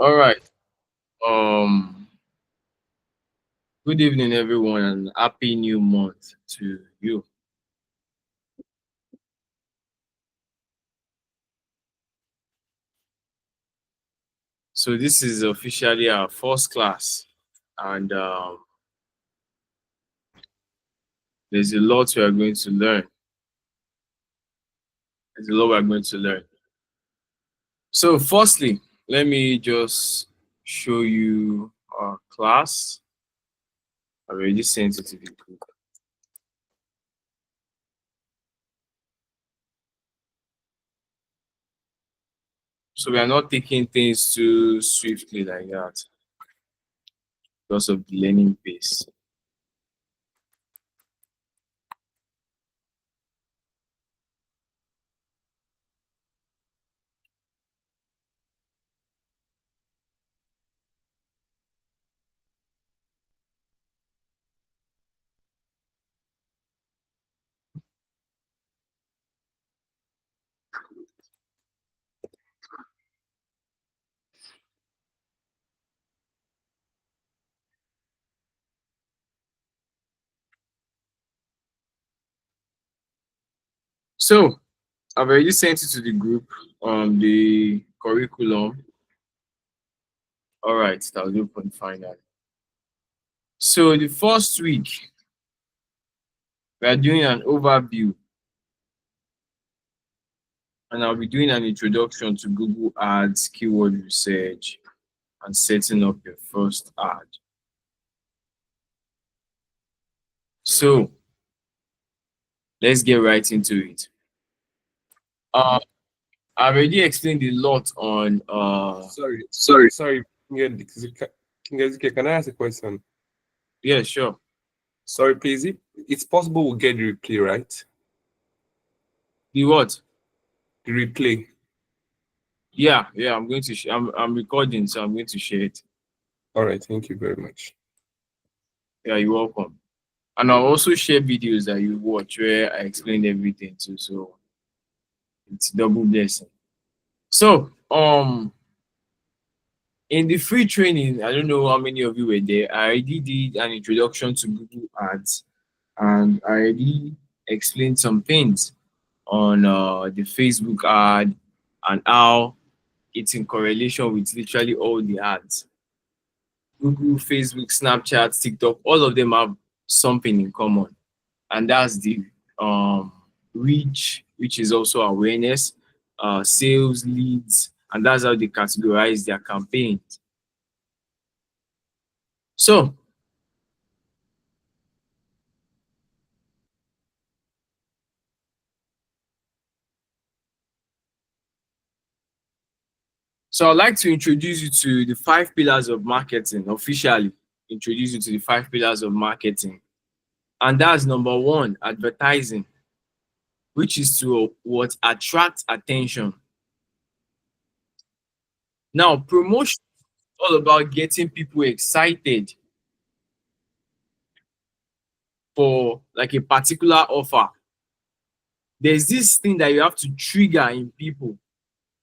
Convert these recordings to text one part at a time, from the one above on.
All right. Um, Good evening, everyone, and happy new month to you. So this is officially our first class, and there's a lot we are going to learn. There's a lot we are going to learn. So, firstly, let me just show you our class. I already sent it to the group. So we are not taking things too swiftly like that because of the learning pace. So I've already sent it to the group the curriculum. All right, that was open finally. So the first week, we are doing an overview, and I'll be doing an introduction to Google Ads, keyword research, and setting up your first ad. So let's get right into it. I already explained a lot on Sorry. Ngezike, can I ask a question? yeah, sure. Sorry, please. It's possible we'll get the replay, right? The what? The replay. Yeah, I'm going to I'm recording, so I'm going to share it. All right, thank you very much. Yeah, you're welcome. And I'll also share videos that you watch where I explain everything too. So it's double blessing. So in the free training, I don't know how many of you were there. I already did an introduction to Google Ads, and I already explained some things on the Facebook ad and how it's in correlation with literally all the ads. Google, Facebook, Snapchat, TikTok, all of them have something in common, and that's the um, reach, which is also awareness, sales, leads, and that's how they categorize their campaigns. So I'd like to introduce you to the 5 pillars of marketing, officially introduce you to the 5 pillars of marketing. And that's number one, advertising, which is to what attract attention. Now, promotion is all about getting people excited for like a particular offer. There's this thing that you have to trigger in people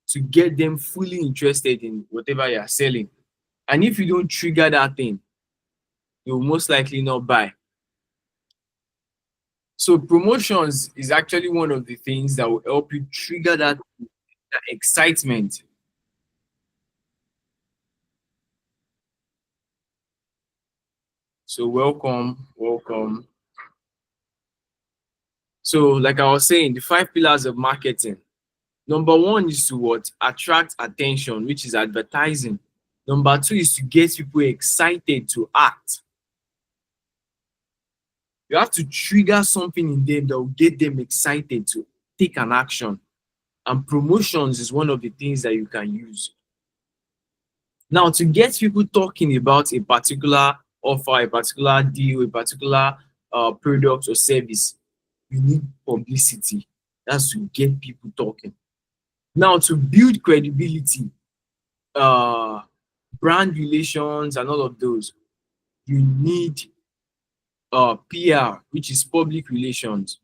to get them fully interested in whatever you're selling. And if you don't trigger that thing, you'll most likely not buy. So promotions is actually one of the things that will help you trigger that excitement. So welcome. So like I was saying, the 5 pillars of marketing. Number one is to what? Attract attention, which is advertising. Number two is to get people excited to act. You have to trigger something in them that will get them excited to take an action. And promotions is one of the things that you can use. Now, to get people talking about a particular offer, a particular deal, a particular product or service, you need publicity. That's to get people talking. Now, to build credibility, brand relations, and all of those, you need PR, which is public relations.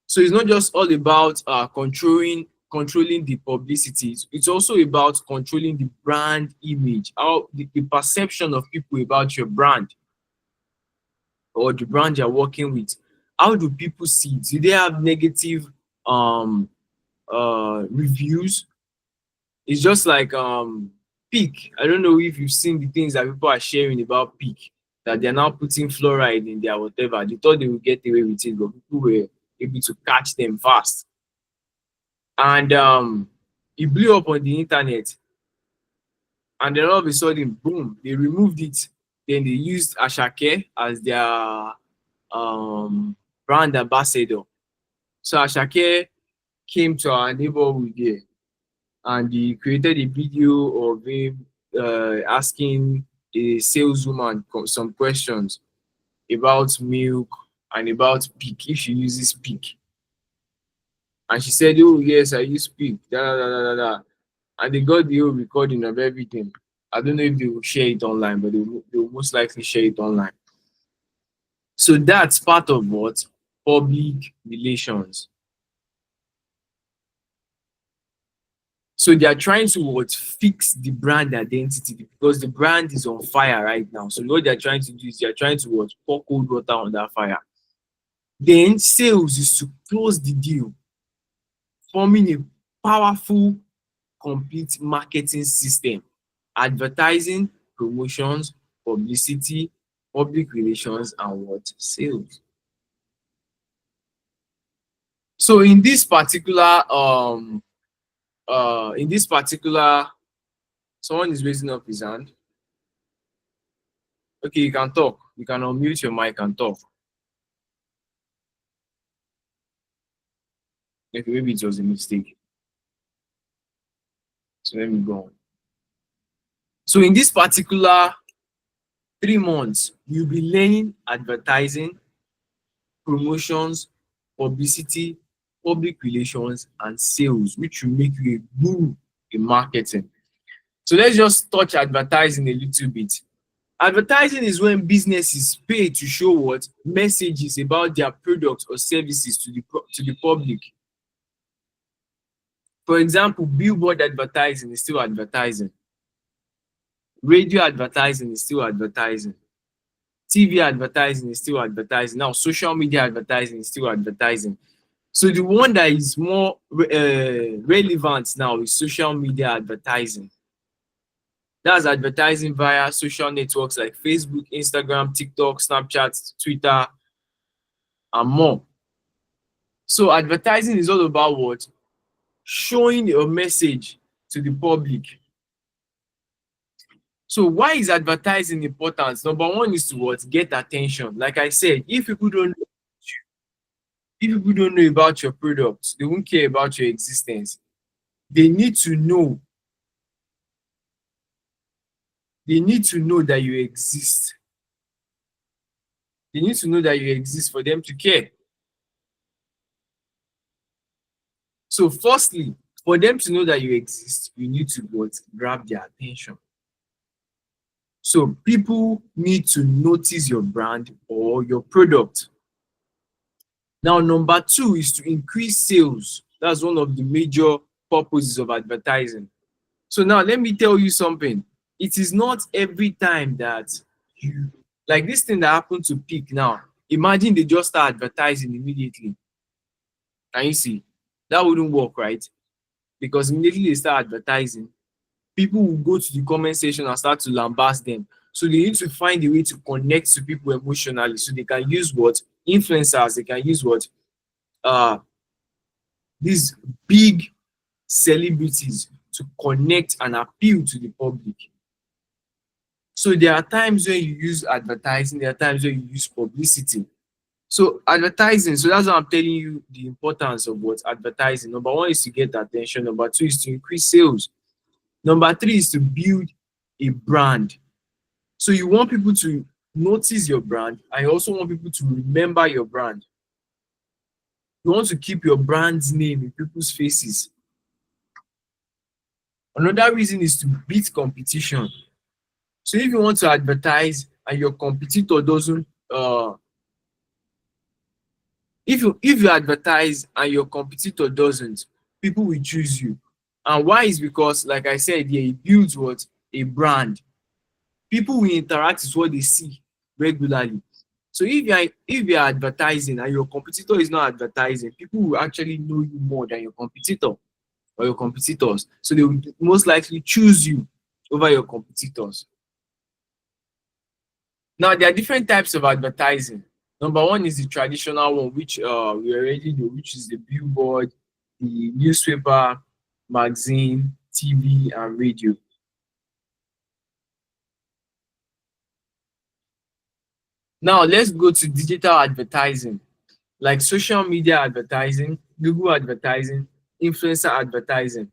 So it's not just all about controlling controlling the publicity. It's also about controlling the brand image, how the perception of people about your brand or the brand you're working with. How do people see it? Do they have negative um reviews? It's just like peak. I don't know if you've seen the things that people are sharing about peak, that they're now putting fluoride in their whatever. They thought they would get away with it, but people were able to catch them fast. And it blew up on the internet. And then all of a sudden, boom, they removed it. Then they used Ashake as their brand ambassador. So Ashake came to our neighborhood here and he created a video of him asking a saleswoman some questions about milk and about peak, if she uses peak. And she said, "Oh, yes, I use peak." Da, da, da, da, da, da. And they got the whole recording of everything. I don't know if they will share it online, but they will most likely share it online. So that's part of what? Public relations. So they are trying to what? Fix the brand identity because the brand is on fire right now. So what they're trying to do is they're trying to what? Pour cold water on that fire. Then sales is to close the deal, forming a powerful, complete marketing system. Advertising, promotions, publicity, public relations, and what? Sales. So in this particular, someone is raising up his hand. Okay, you can talk. You can unmute your mic and talk. Okay, maybe it was a mistake. So let me go on. So in this particular 3 months, you'll be learning advertising, promotions, publicity, public relations, and sales, which will make you a guru in marketing. So let's just touch advertising a little bit. Advertising is when businesses pay to show what? Messages about their products or services to the public. For example, billboard advertising is still advertising. Radio advertising is still advertising. TV advertising is still advertising. Now, social media advertising is still advertising. So the one that is more relevant now is social media advertising. That's advertising via social networks like Facebook, Instagram, TikTok, Snapchat, Twitter, and more. So advertising is all about what? Showing a message to the public. So why is advertising important? Number one is to what? Get attention. Like I said, if people don't know about your product, they won't care about your existence. They need to know. They need to know that you exist. They need to know that you exist for them to care. So firstly, for them to know that you exist, you need to what? Grab their attention. So people need to notice your brand or your product. Now, number two is to increase sales. That's one of the major purposes of advertising. So now let me tell you something. It is not every time that you, like this thing that happened to Peak now. Imagine they just start advertising immediately. Can you see? That wouldn't work, right? Because immediately they start advertising, people will go to the comment section and start to lambast them. So they need to find a way to connect to people emotionally. So they can use what? Influencers, they can use what? These big celebrities to connect and appeal to the public. So there are times when you use advertising, there are times when you use publicity. So advertising, so that's why I'm telling you the importance of what? Advertising. Number one is to get attention. Number two is to increase sales. Number three is to build a brand. So you want people to notice your brand, and you also want people to remember your brand. You want to keep your brand's name in people's faces. Another reason is to beat competition. So if you want to advertise and your competitor doesn't, if you advertise and your competitor doesn't, people will choose you. And why is because, like I said, yeah, it builds what? A brand. People will interact with what they see regularly. So if you are advertising and your competitor is not advertising, people will actually know you more than your competitor or your competitors. So they will most likely choose you over your competitors. Now there are different types of advertising. Number one is the traditional one, which we already know, which is the billboard, the newspaper, magazine, TV, and radio. Now let's go to digital advertising, like social media advertising, Google advertising, influencer advertising.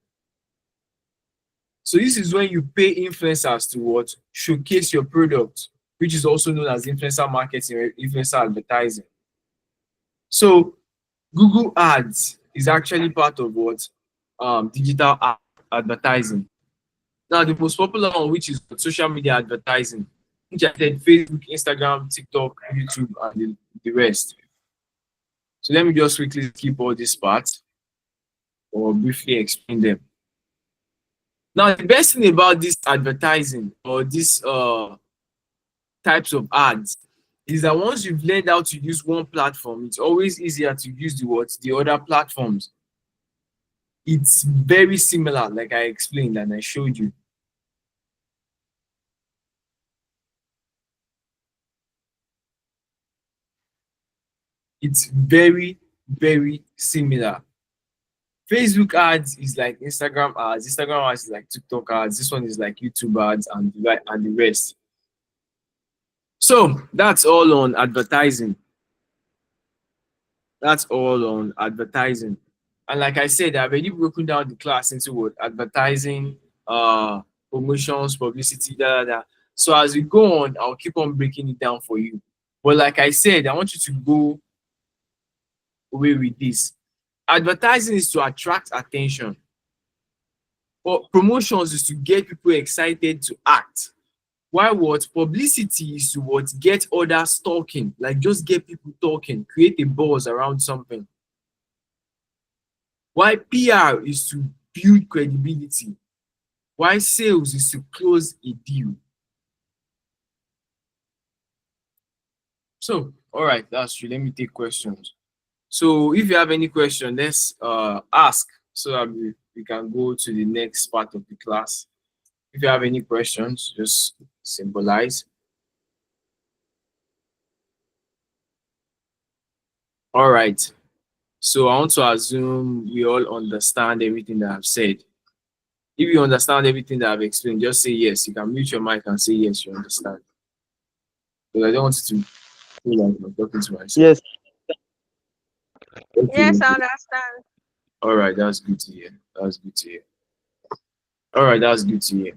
So this is when you pay influencers to what? Showcase your product, which is also known as influencer marketing or influencer advertising. So Google Ads is actually part of what? Digital advertising. Now the most popular one, which is social media advertising, which I said Facebook, Instagram, TikTok, YouTube, and the rest. So let me just quickly skip all these parts or briefly explain them. Now, the best thing about this advertising or these types of ads is that once you've learned how to use one platform, it's always easier to use the other platforms. It's very similar, like I explained and I showed you. It's very, very similar. Facebook ads is like Instagram ads. Instagram ads is like TikTok ads. This one is like YouTube ads and the rest. So that's all on advertising. That's all on advertising. And like I said, I've already broken down the class into what? Advertising, promotions, publicity, da, da, da. So as we go on, I'll keep on breaking it down for you. But like I said, I want you to go away with this. Advertising is to attract attention. But promotions is to get people excited to act. Why what? Publicity is to what? Get others talking. Like just get people talking, create a buzz around something. Why PR is to build credibility. Why sales is to close a deal. So, all right, that's true. Let me take questions. So, if you have any question, let's ask so that we can go to the next part of the class. If you have any questions, just symbolize. All right. So, I want to assume we all understand everything that I've said. If you understand everything that I've explained, just say yes. You can mute your mic and say yes, you understand. Because I don't want you to feel like I'm talking to myself. Yes. Okay. Yes, I understand. All right, that's good to hear. That's good to hear. All right, that's good to hear.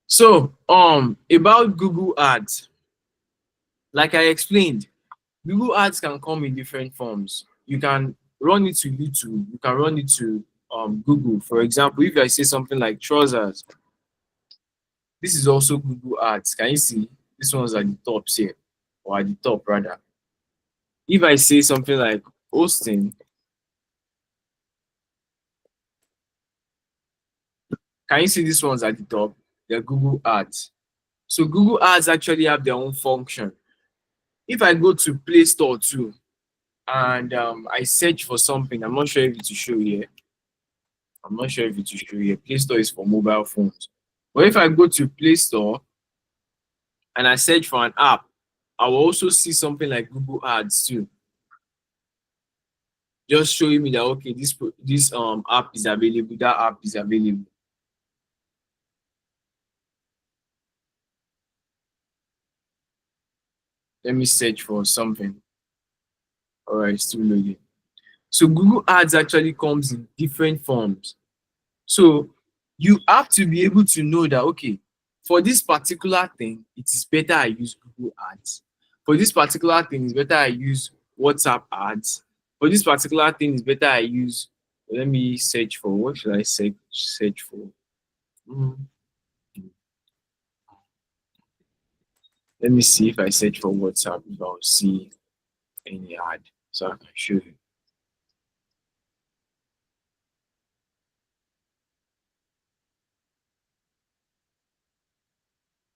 So, about Google Ads, like I explained, Google Ads can come in different forms. You can run it to YouTube. You can run it to Google. For example, if I say something like trousers, this is also Google Ads. Can you see? This one's at the top here, or at the top rather. If I say something like hosting, can you see this one's at the top? They're Google Ads. So Google Ads actually have their own function. If I go to Play Store too, and I search for something, I'm not sure if it will show here. I'm not sure if it will show here. Play Store is for mobile phones. But if I go to Play Store and I search for an app, I will also see something like Google Ads too. Just showing me that okay, this app is available, that app is available. Let me search for something. All right, still loading. So Google Ads actually comes in different forms. So you have to be able to know that, okay, for this particular thing, it is better I use Google Ads. For this particular thing, it's better I use WhatsApp ads. For this particular thing, it's better I use, let me search for, what should I search for? Mm. Let me see if I search for WhatsApp, if I'll see any ad, so I can show you.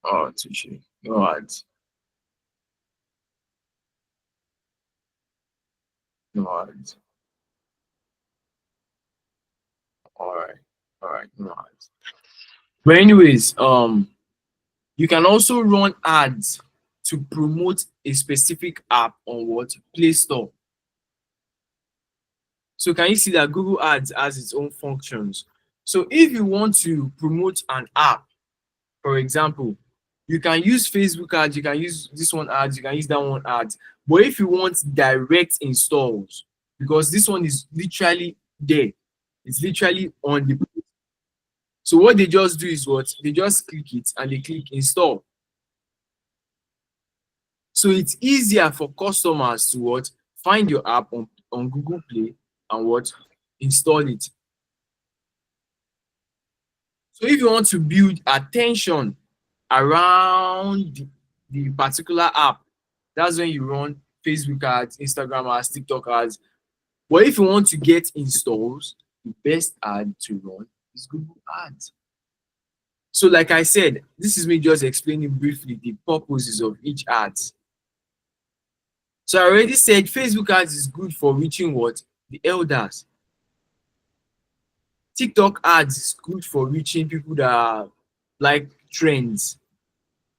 Oh, touche. No ads. No ads. All right. All right. No ads. But anyways, you can also run ads to promote a specific app on what Play Store. So can you see that Google Ads has its own functions? So if you want to promote an app, for example, you can use Facebook ads, you can use this one ads, you can use that one ads. But if you want direct installs, because this one is literally there, it's literally on the. So what they just do is what they just click it and they click install. So it's easier for customers to what find your app on Google Play and what install it. So if you want to build attention around the particular app, that's when you run Facebook ads, Instagram ads, TikTok ads. But if you want to get installs, the best ad to run is Google Ads. So like I said, this is me just explaining briefly the purposes of each ads. So I already said Facebook ads is good for reaching what? The elders. TikTok ads is good for reaching people that like trends.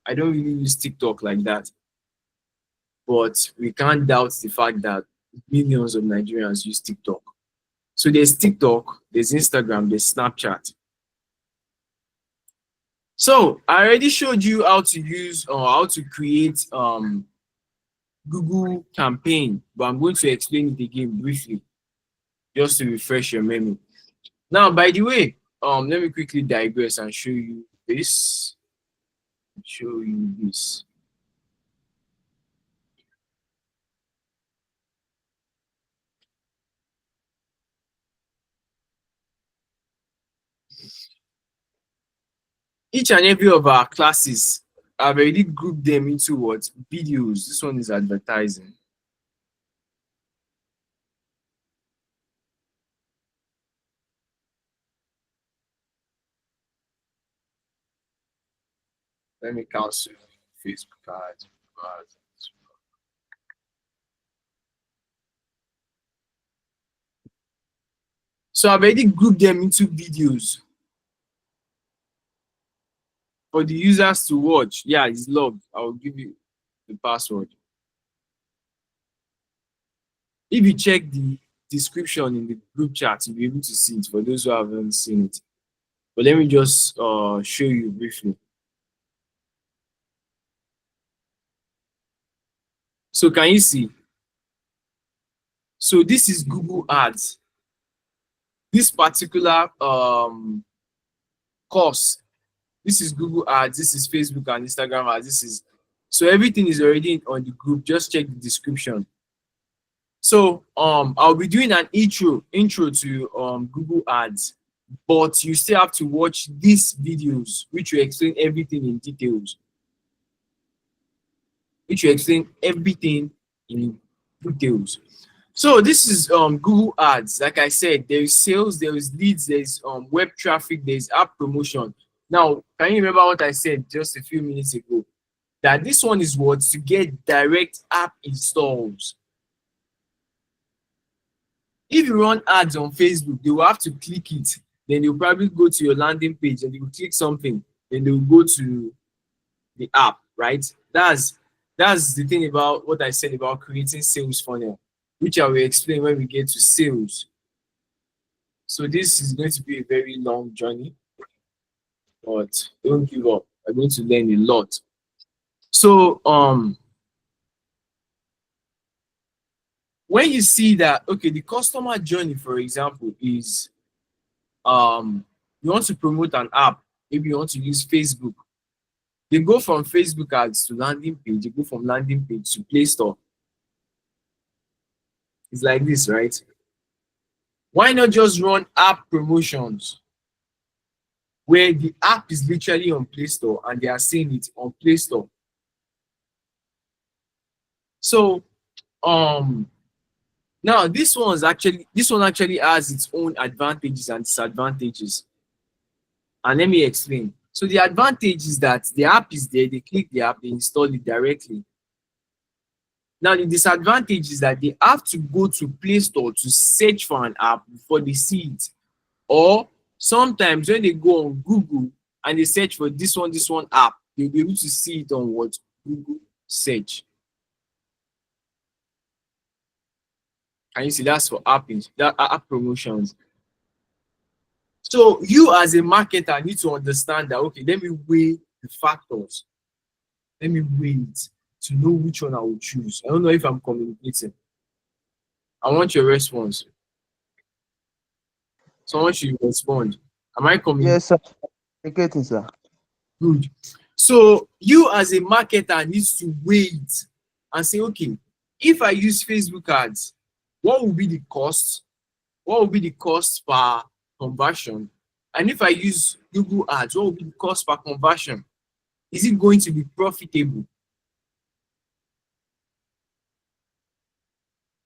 I don't really use TikTok like that, but we can't doubt the fact that millions of Nigerians use TikTok. So there's TikTok, there's Instagram, there's Snapchat. So I already showed you how to use or how to create Google campaign, but I'm going to explain it again briefly just to refresh your memory. Now, by the way, let me quickly digress and show you this. Show you this. Each and every of our classes, I've already grouped them into what? Videos. This one is advertising. Let me cancel Facebook ads. So I've already grouped them into videos for the users to watch. Yeah, it's logged. I'll give you the password. If you check the description in the group chat, you'll be able to see it for those who haven't seen it. But let me just show you briefly. So can you see? So this is Google Ads. This particular course, this is Google Ads, this is Facebook and Instagram ads, this is, so everything is already on the group. Just check the description. So I'll be doing an intro to Google Ads, but you still have to watch these videos which will explain everything in details. Which will explain everything in details. So this is Google Ads. Like I said, there is sales, there is leads, there is web traffic, there is app promotion. Now, can you remember what I said just a few minutes ago? That this one is what? To get direct app installs. If you run ads on Facebook, they will have to click it. Then they'll probably go to your landing page and they will click something. Then they will go to the app, right? That's the thing about what I said about creating sales funnel, which I will explain when we get to sales. So this is going to be a very long journey, but don't give up. I'm going to learn a lot. So when you see that, okay, the customer journey, for example, is you want to promote an app, maybe you want to use Facebook. They go from Facebook ads to landing page, they go from landing page to Play Store. It's like this, right? Why not just run app promotions where the app is literally on Play Store and they are seeing it on Play Store? So now this one actually has its own advantages and disadvantages. And let me explain. So the advantage is that the app is there, they click the app, they install it directly. Now the disadvantage is that they have to go to Play Store to search for an app before they see it. Or sometimes when they go on Google and they search for this one app, they'll be able to see it on what? Google search. And you see that's for app promotions. So you as a marketer need to understand that, okay, let me weigh the factors. Let me weigh it to know which one I will choose. I don't know if I'm communicating. I want your response. Someone should respond. Am I communicating? Yes, sir. Communicating, sir. Good. So you as a marketer needs to weigh it and say, okay, if I use Facebook ads, what will be the cost? What will be the cost per conversion? And if I use Google ads, what will be the cost per conversion? Is it going to be profitable?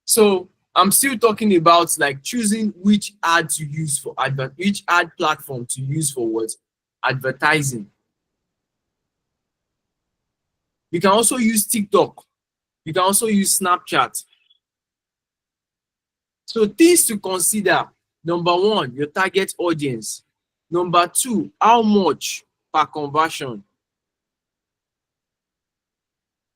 So I'm still talking about like choosing which ad to use for which ad platform to use for what? Advertising. You can also use TikTok. You can also use Snapchat. So things to consider: number one, your target audience. Number two, how much per conversion.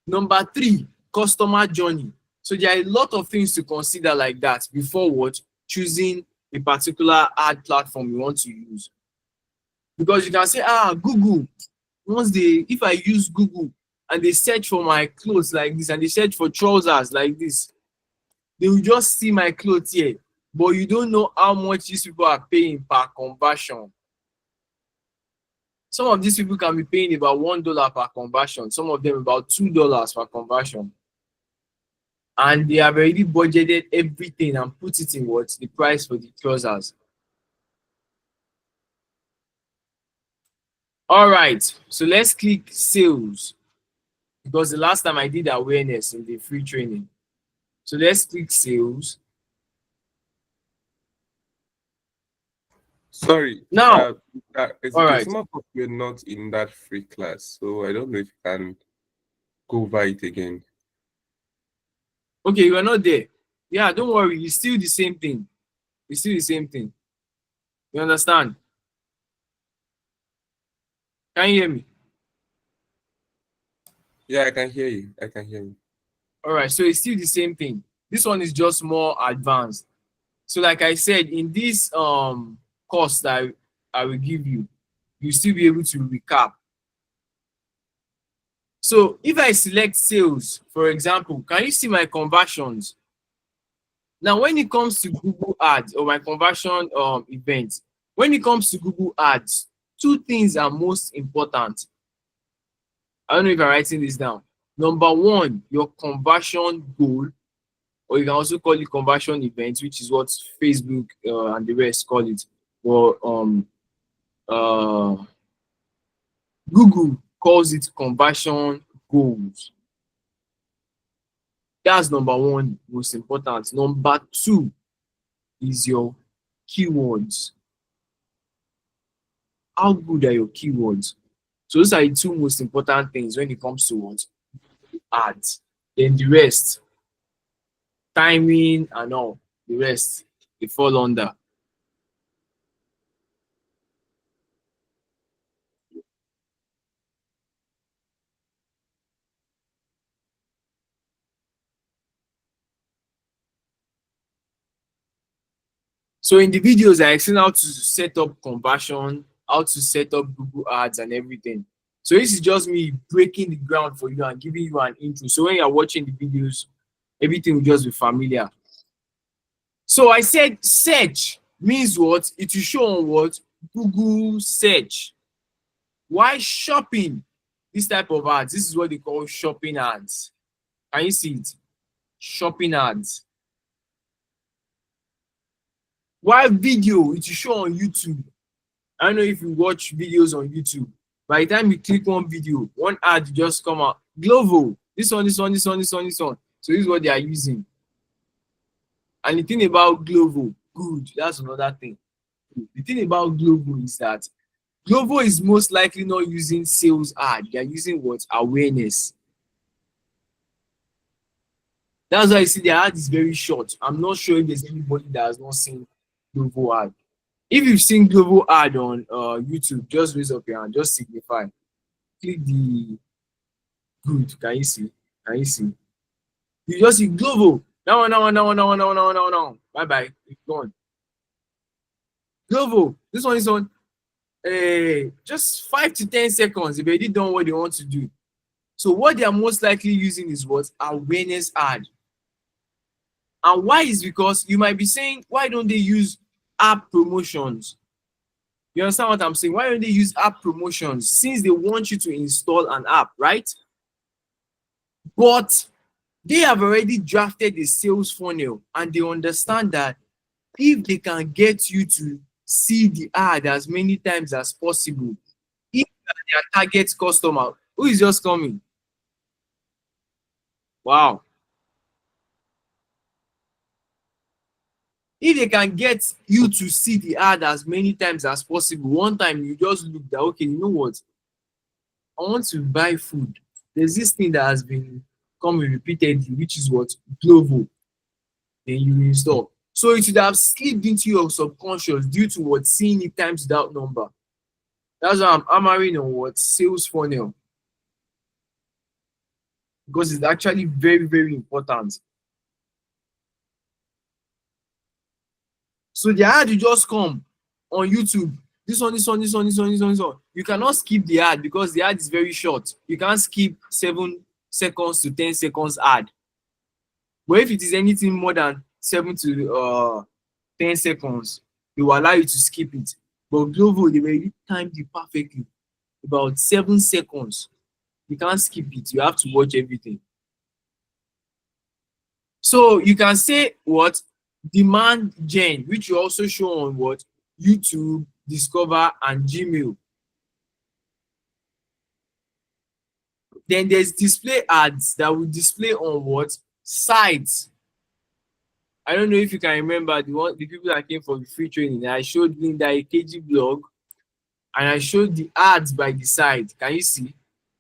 Number three, customer journey. So there are a lot of things to consider like that before what? Choosing a particular ad platform you want to use. Because you can say, Google, if I use Google and they search for my clothes like this and they search for trousers like this, they will just see my clothes here, but you don't know how much these people are paying per conversion. Some of these people can be paying about $1 per conversion, some of them about $2 per conversion. And they have already budgeted everything and put it in what? The price for the trousers. All right, so let's click sales, because the last time I did awareness in the free training. So let's click sales. Sorry. Now, all right. Some of us were not in that free class, so I don't know if you can go over it again. Okay, you are not there. Yeah, don't worry. It's still the same thing. It's still the same thing. You understand? Can you hear me? Yeah, I can hear you. I can hear you. All right, so it's still the same thing. This one is just more advanced. So like I said, in this course that I will give you, you'll still be able to recap. So if I select sales, for example, can you see my conversions? Now, when it comes to Google Ads or my conversion event, when it comes to Google Ads, two things are most important. I don't know if I'm writing this down. Number one, your conversion goal, or you can also call it conversion event, which is what Facebook and the rest call it. Or Google calls it conversion goals. That's number one, most important. Number two is your keywords. How good are your keywords? So those are the two most important things when it comes to what? Ads. Then the rest, timing and all, the rest, they fall under. So in the videos, I explain how to set up conversion, how to set up Google Ads and everything. So this is just me breaking the ground for you and giving you an intro. So when you're watching the videos, everything will just be familiar. So I said search means what? It will show on what? Google search. Why shopping? This type of ads, this is what they call shopping ads. Can you see it? Shopping ads. Why video? It will show on YouTube. I don't know if you watch videos on YouTube. By the time you click one video, one ad just come out. Glovo. This one, this one, this one, this one, this one. So this is what they are using. And the thing about Glovo, good. That's another thing. The thing about Glovo is that Glovo is most likely not using sales ad. They are using what? Awareness. That's why you see the ad is very short. I'm not sure if there's anybody that has not seen Glovo ad. If you've seen Glovo ad on YouTube, just raise up your hand. Just signify. Click the good. Can you see? Can you see? You just see Glovo. Now, now, now, now, now, now, now, now. Bye bye. It's gone. Glovo. This one is on just 5 to 10 seconds. They've already done what they want to do. So what they are most likely using is what? Awareness ad. And why is because you might be saying, why don't they use app promotions? You understand what I'm saying? Why don't they use app promotions since they want you to install an app, right? But they have already drafted a sales funnel and they understand that if they can get you to see the ad as many times as possible, if their target customer, who is just coming? Wow. If they can get you to see the ad as many times as possible, one time you just look that, okay, you know what? I want to buy food. There's this thing that has been coming repeatedly, which is what? Glovo. Then you install. So it should have slipped into your subconscious due to what? Seeing it times that number. That's why I'm hammering on what? Sales funnel. Because it's actually very, very important. So the ad will just come on YouTube. This one, this one, this one, this one, this one, this one. You cannot skip the ad because the ad is very short. You can't skip 7 seconds to 10 seconds ad. But if it is anything more than 7 to 10 seconds, they will allow you to skip it. But Glovo, they already timed it perfectly. About 7 seconds. You can't skip it. You have to watch everything. So you can say what? Demand gen, which you also show on what? YouTube, Discover, and Gmail. Then there's display ads that will display on what? Sites. I don't know if you can remember the people that came for the free training. I showed Linda a KG blog and I showed the ads by the side. Can you see?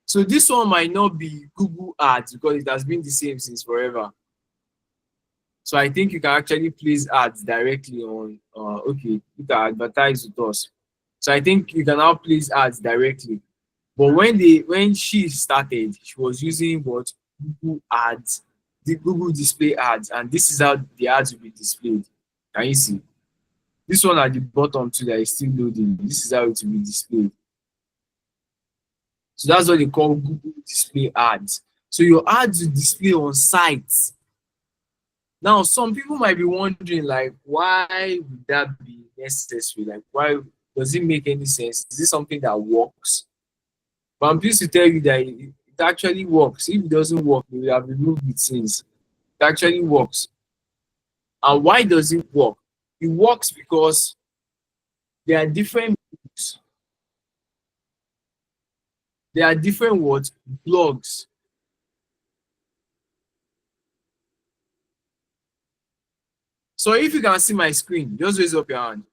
So this one might not be Google ads because it has been the same since forever. So I think you can actually place ads directly on, okay, you can advertise with us. So I think you can now place ads directly. But when she started, she was using what? Google ads, the Google display ads, and this is how the ads will be displayed. Can you see? This one at the bottom too that is still loading. This is how it will be displayed. So that's what they call Google display ads. So your ads will display on sites. Now, some people might be wondering, like, why would that be necessary? Like, why does it make any sense? Is this something that works? But I'm pleased to tell you that it actually works. If it doesn't work, we will have removed it since. It actually works. And why does it work? It works because there are different books. There are different what? Blogs. So if you can see my screen, just raise up your hand.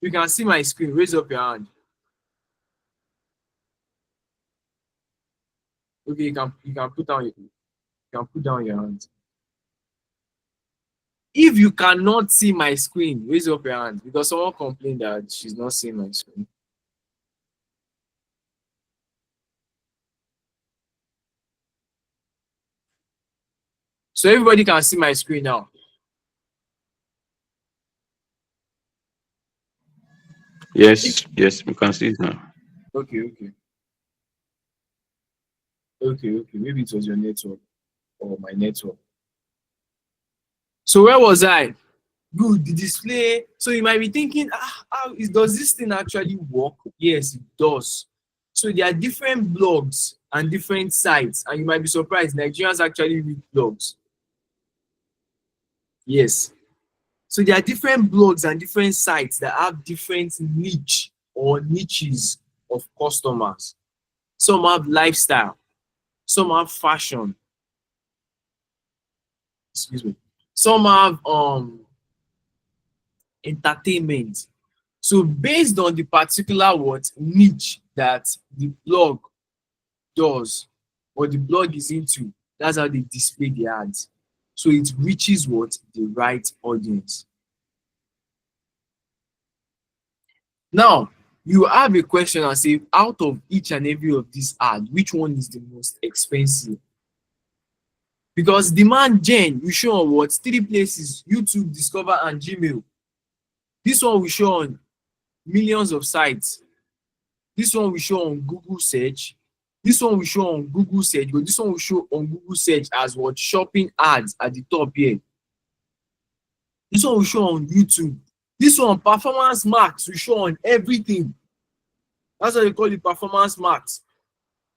You can see my screen, raise up your hand. Okay, you can put down your hand. If you cannot see my screen, raise up your hand because someone complained that she's not seeing my screen. So everybody can see my screen now. Yes, yes, we can see it now. Okay. Maybe it was your network or my network. So where was I? Good, the display. So you might be thinking, does this thing actually work? Yes, it does. So there are different blogs and different sites, and you might be surprised Nigerians actually read blogs. Yes. So there are different blogs and different sites that have different niche or niches of customers. Some have lifestyle, some have fashion. Excuse me. Some have entertainment. So based on the particular what niche that the blog does or the blog is into, that's how they display the ads. So it reaches what the right audience. Now you have a question and say, out of each and every of these ads, which one is the most expensive? Because demand gen we show on what 3 places: YouTube, Discover, and Gmail. This one we show on millions of sites. This one we show on Google search. This one we show on Google search, but this one we show on Google search as what shopping ads at the top here. This one we show on YouTube. This one performance max we show on everything. That's what they call it, performance max.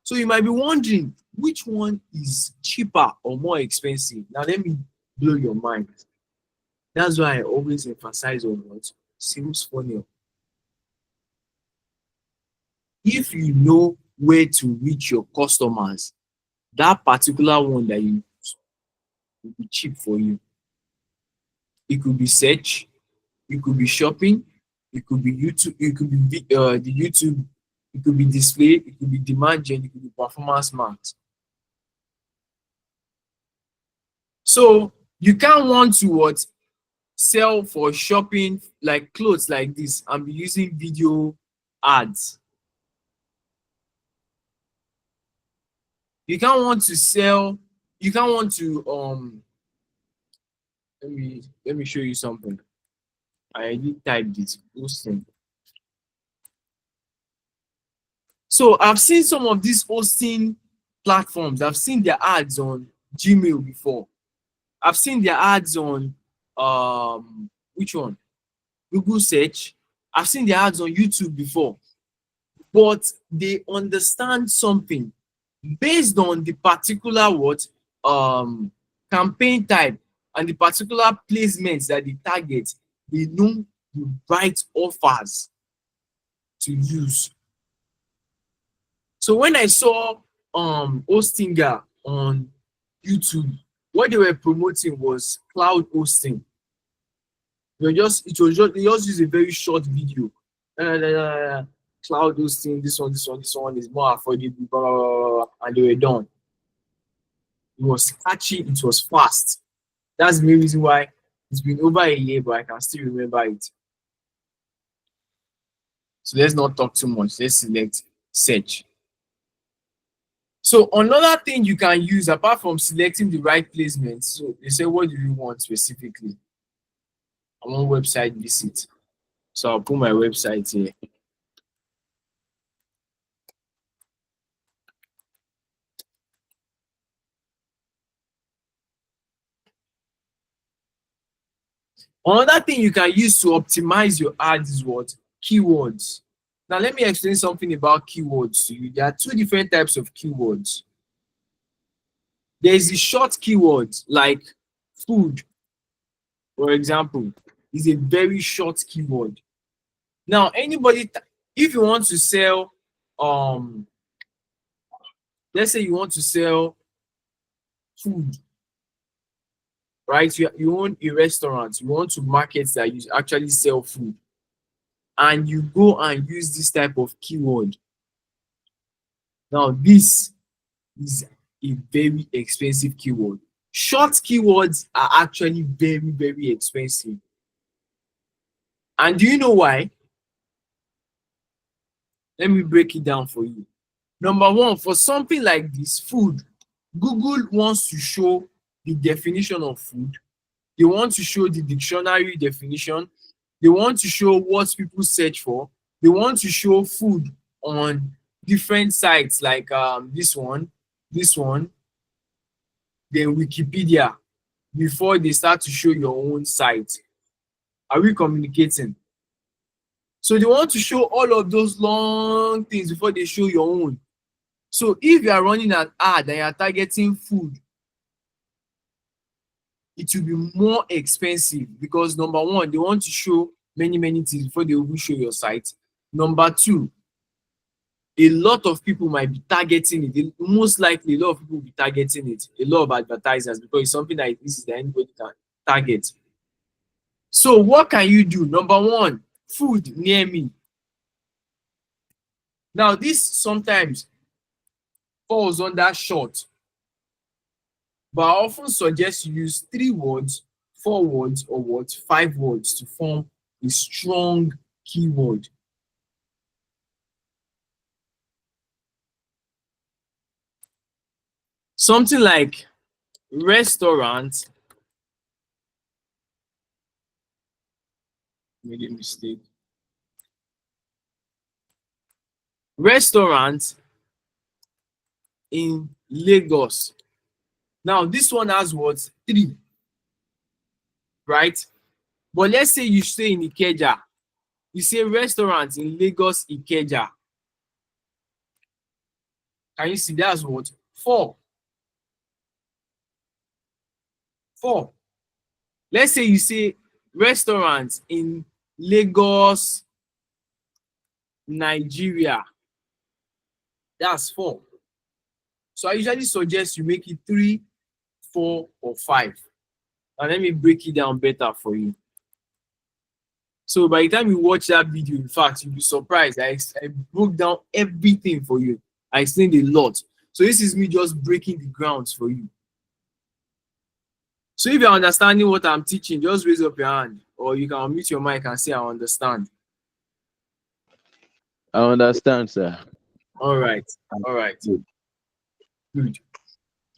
So you might be wondering which one is cheaper or more expensive. Now let me blow your mind. That's why I always emphasize on what sales funnel. If you know where to reach your customers, that particular one that you use will be cheap for you. It could be search, it could be shopping, it could be YouTube, it could be the YouTube, it could be display, it could be demand gen, it could be performance max. So you can't want to what sell for shopping like clothes like this and be using video ads. You can't want to sell, you can't want to let me show you something. I already typed it. Hosting. So I've seen some of these hosting platforms. I've seen their ads on Gmail before. I've seen their ads on which one? Google search. I've seen their ads on YouTube before. But they understand something based on the particular what campaign type and the particular placements that they target. They know the right offers to use. So when I saw Hostinger on YouTube, what they were promoting was cloud hosting. They just use a very short video. Cloud hosting, this one is more affordable, blah, blah, blah, blah, and they were done. It was catchy, it was fast. That's the main reason why it's been over a year, but I can still remember it. So let's not talk too much. Let's select search. So another thing you can use apart from selecting the right placement, so they say, what do you want specifically? I want website visit. So I'll put my website here. Another thing you can use to optimize your ads is what? Keywords. Now let me explain something about keywords to you. There are 2 different types of keywords. There is the short keywords like food, for example, is a very short keyword. Now anybody, if you want to sell, let's say you want to sell food, right? You own a restaurant, you want to market that you actually sell food, and you go and use this type of keyword. Now this is a very expensive keyword. Short keywords are actually very, very expensive. And do you know why? Let me break it down for you. Number one, for something like this, food, Google wants to show the definition of food. They want to show the dictionary definition. They want to show what people search for. They want to show food on different sites like this one, then Wikipedia, before they start to show your own site. Are we communicating? So they want to show all of those long things before they show your own. So if you are running an ad and you are targeting food, it will be more expensive because number one, they want to show many things before they will show your site. Number two, a lot of people might be targeting it. Most likely, a lot of people will be targeting it. A lot of advertisers, because it's something like this is that anybody can target. So what can you do? Number one, food near me. Now this sometimes falls under short, but I often suggest you use 3 words, 4 words, or what, 5 words to form a strong keyword. Something like restaurant. Made a mistake. Restaurant in Lagos. Now this one has what? 3, right? But let's say you stay in Ikeja. You say restaurant in Lagos, Ikeja. Can you see that's what? 4. 4. Let's say you say restaurant in Lagos, Nigeria. That's 4. So I usually suggest you make it 3, 4, or 5. And let me break it down better for you. So by the time you watch that video, in fact, you'll be surprised. I broke down everything for you. I explained a lot. So this is me just breaking the grounds for you. So if you're understanding what I'm teaching, just raise up your hand, or you can unmute your mic and say, I understand. I understand, sir. All right. All right. Good.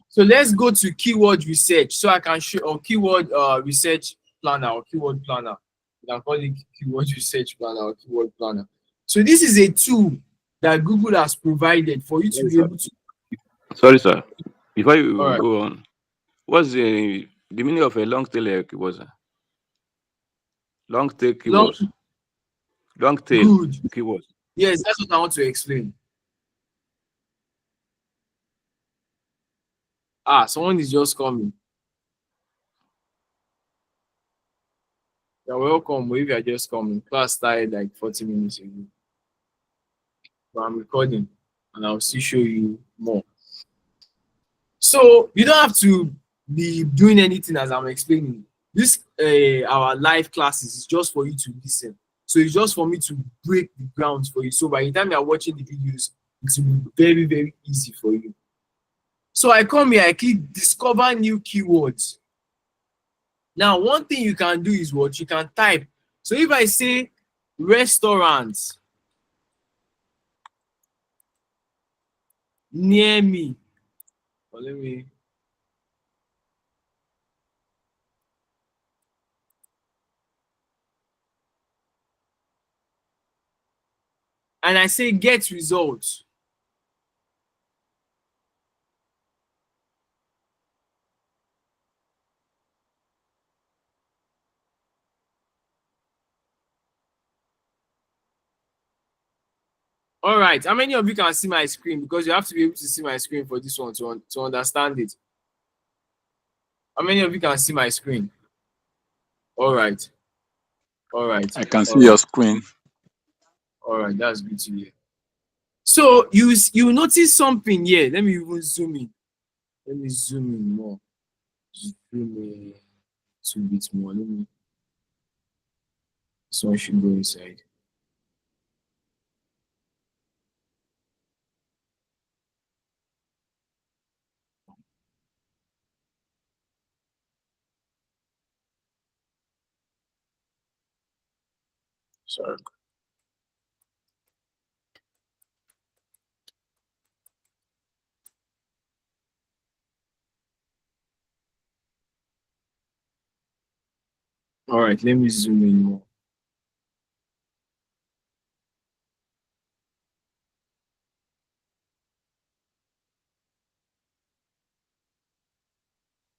So let's go to keyword research. So I can show, or keyword research planner, or keyword planner. You can call it keyword research planner or keyword planner. So this is a tool that Google has provided for you to Yes, be sir. able to. Sorry, sir. Before you All right. go on, what's the meaning of a long tail keyword, sir? Long tail Long, keywords. Long tail good. keywords. Yes, that's what I want to explain. Someone is just coming. You're welcome. If you're just coming, class started like 40 minutes ago. But I'm recording and I'll still show you more. So you don't have to be doing anything as I'm explaining. This our live classes is just for you to listen. So it's just for me to break the ground for you. So by the time you're watching the videos, it will be very, very easy for you. So I come here, I click discover new keywords. Now, one thing you can do is what you can type. So if I say restaurants near me, or let me. And I say get results. All right, how many of you can see my screen? Because you have to be able to see my screen for this one to understand it. How many of you can see my screen? All right. All right. I can All see right. your screen. All right, that's good to hear. So you notice something here. Let me even zoom in. Let me zoom in more. Zoom in 2 bits more. Let me. So I should go inside. Sorry. All right, let me zoom in more.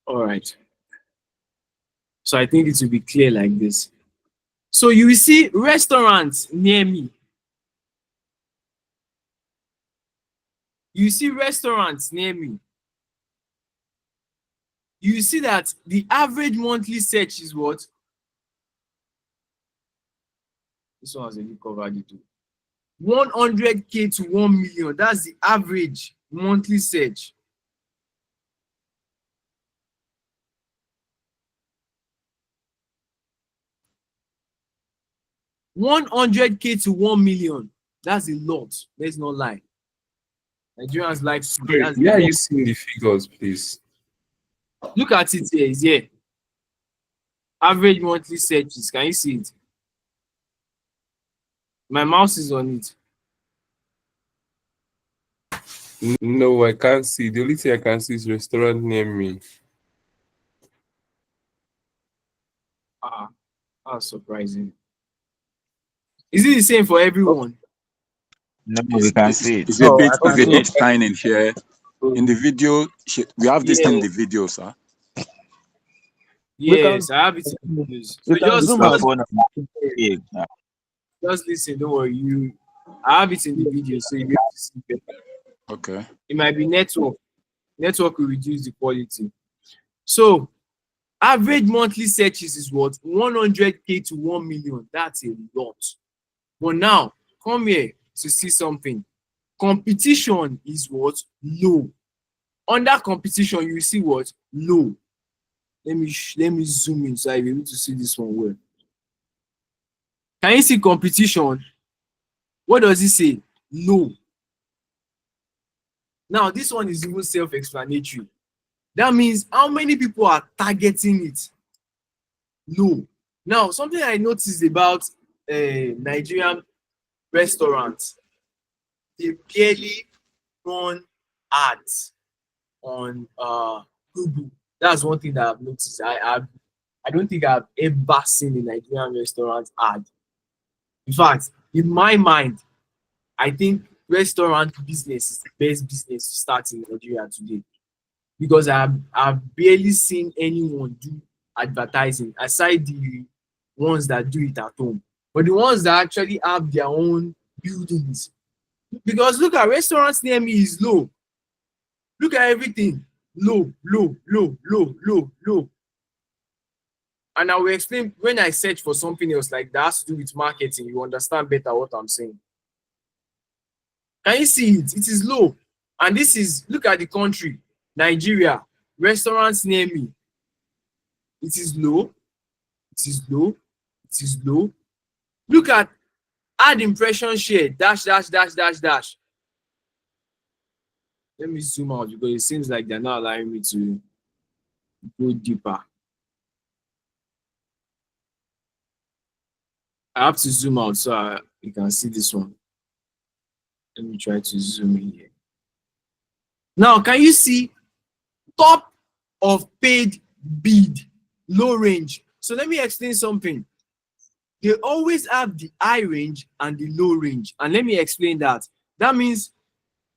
All right. So I think it will be clear like this. So you will see restaurants near me. You see restaurants near me. You see that the average monthly search is what? This one has already covered it too. 100K to 1 million. That's the average monthly search. 100K to 1 million. That's a lot. Let's not lie. Nigerians like food. Sorry, That's a where are lot. you seeing the figures, please? Look at it here. It's here. Average monthly searches. Can you see it? My mouse is on it. No, I can't see. The only thing I can see is restaurant near me. That's surprising. Is it the same for everyone? No, we can see it. It's No, I can a see bit it. tiny in here. In the video, we have this thing in Yeah. the video, sir. Yes, I have it in the videos. So You can zoom just out. Yeah. just listen. Don't worry. I have it in the video, so you be able to see better. Okay. It might be network. Network will reduce the quality. So average monthly searches is what? 100K to 1 million. That's a lot. But now, come here to see something. Competition is what? Low. Under competition, you see what? Low. Let me zoom in so I'll be able to see this one well. Can you see competition? What does it say? Low. Now, this one is even self-explanatory. That means how many people are targeting it? Low. Now, something I noticed about Nigerian restaurants, they barely run ads on Google. That's one thing that I've noticed. I don't think I've ever seen a Nigerian restaurant ad. In fact, in my mind, I think restaurant business is the best business to start in Nigeria today, because I've barely seen anyone do advertising aside the ones that do it at home. But the ones that actually have their own buildings, because look at restaurants near me is low. Look at everything. Low, low, low, low, low, low. And I will explain when I search for something else like that has to do with marketing, you understand better what I'm saying. Can you see it? It is low. And this is, look at the country, Nigeria, restaurants near me. It is low. It is low. It is low. Look at ad impression share, dash, dash, dash, dash, dash. Let me zoom out because it seems like they're not allowing me to go deeper. I have to zoom out so you can see this one. Let me try to zoom in here. Now, can you see top of paid bid, low range? So let me explain something. They always have the high range and the low range. And let me explain that. That means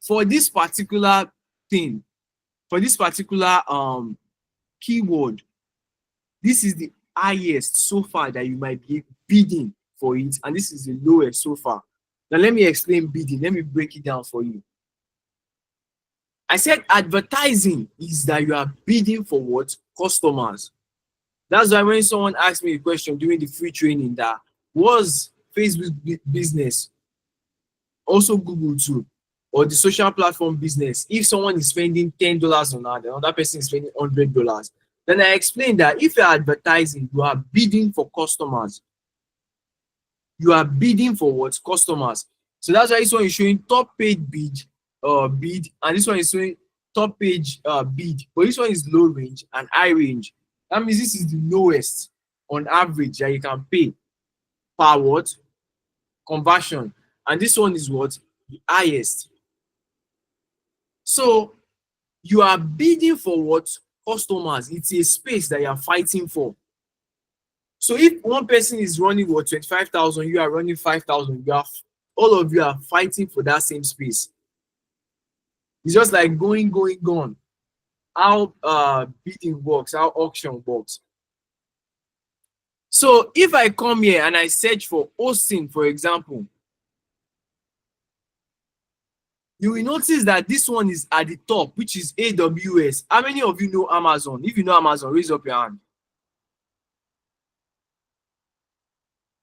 for this particular thing, for this particular keyword, this is the highest so far that you might be bidding for it, and this is the lowest so far. Now let me explain bidding. Let me break it down for you. I said advertising is that you are bidding for what? Customers. That's why when someone asked me a question during the free training that was Facebook business, also Google too, or the social platform business, if someone is spending $10 on ad, another person is spending $100, then I explained that if you're advertising, you are bidding for customers. You are bidding for what? Customers. So that's why this one is showing top paid bid, and this one is showing top page bid, but this one is low range and high range. That means this is the lowest on average that you can pay per what? Conversion. And this one is what? The highest. So you are bidding for what? Customers. It's a space that you are fighting for. So if one person is running what 25,000, you are running 5,000, all of you are fighting for that same space. It's just like going. How bidding works, how auction works. So if I come here and I search for hosting, for example, you will notice that this one is at the top, which is AWS. How many of you know Amazon? If you know Amazon, raise up your hand.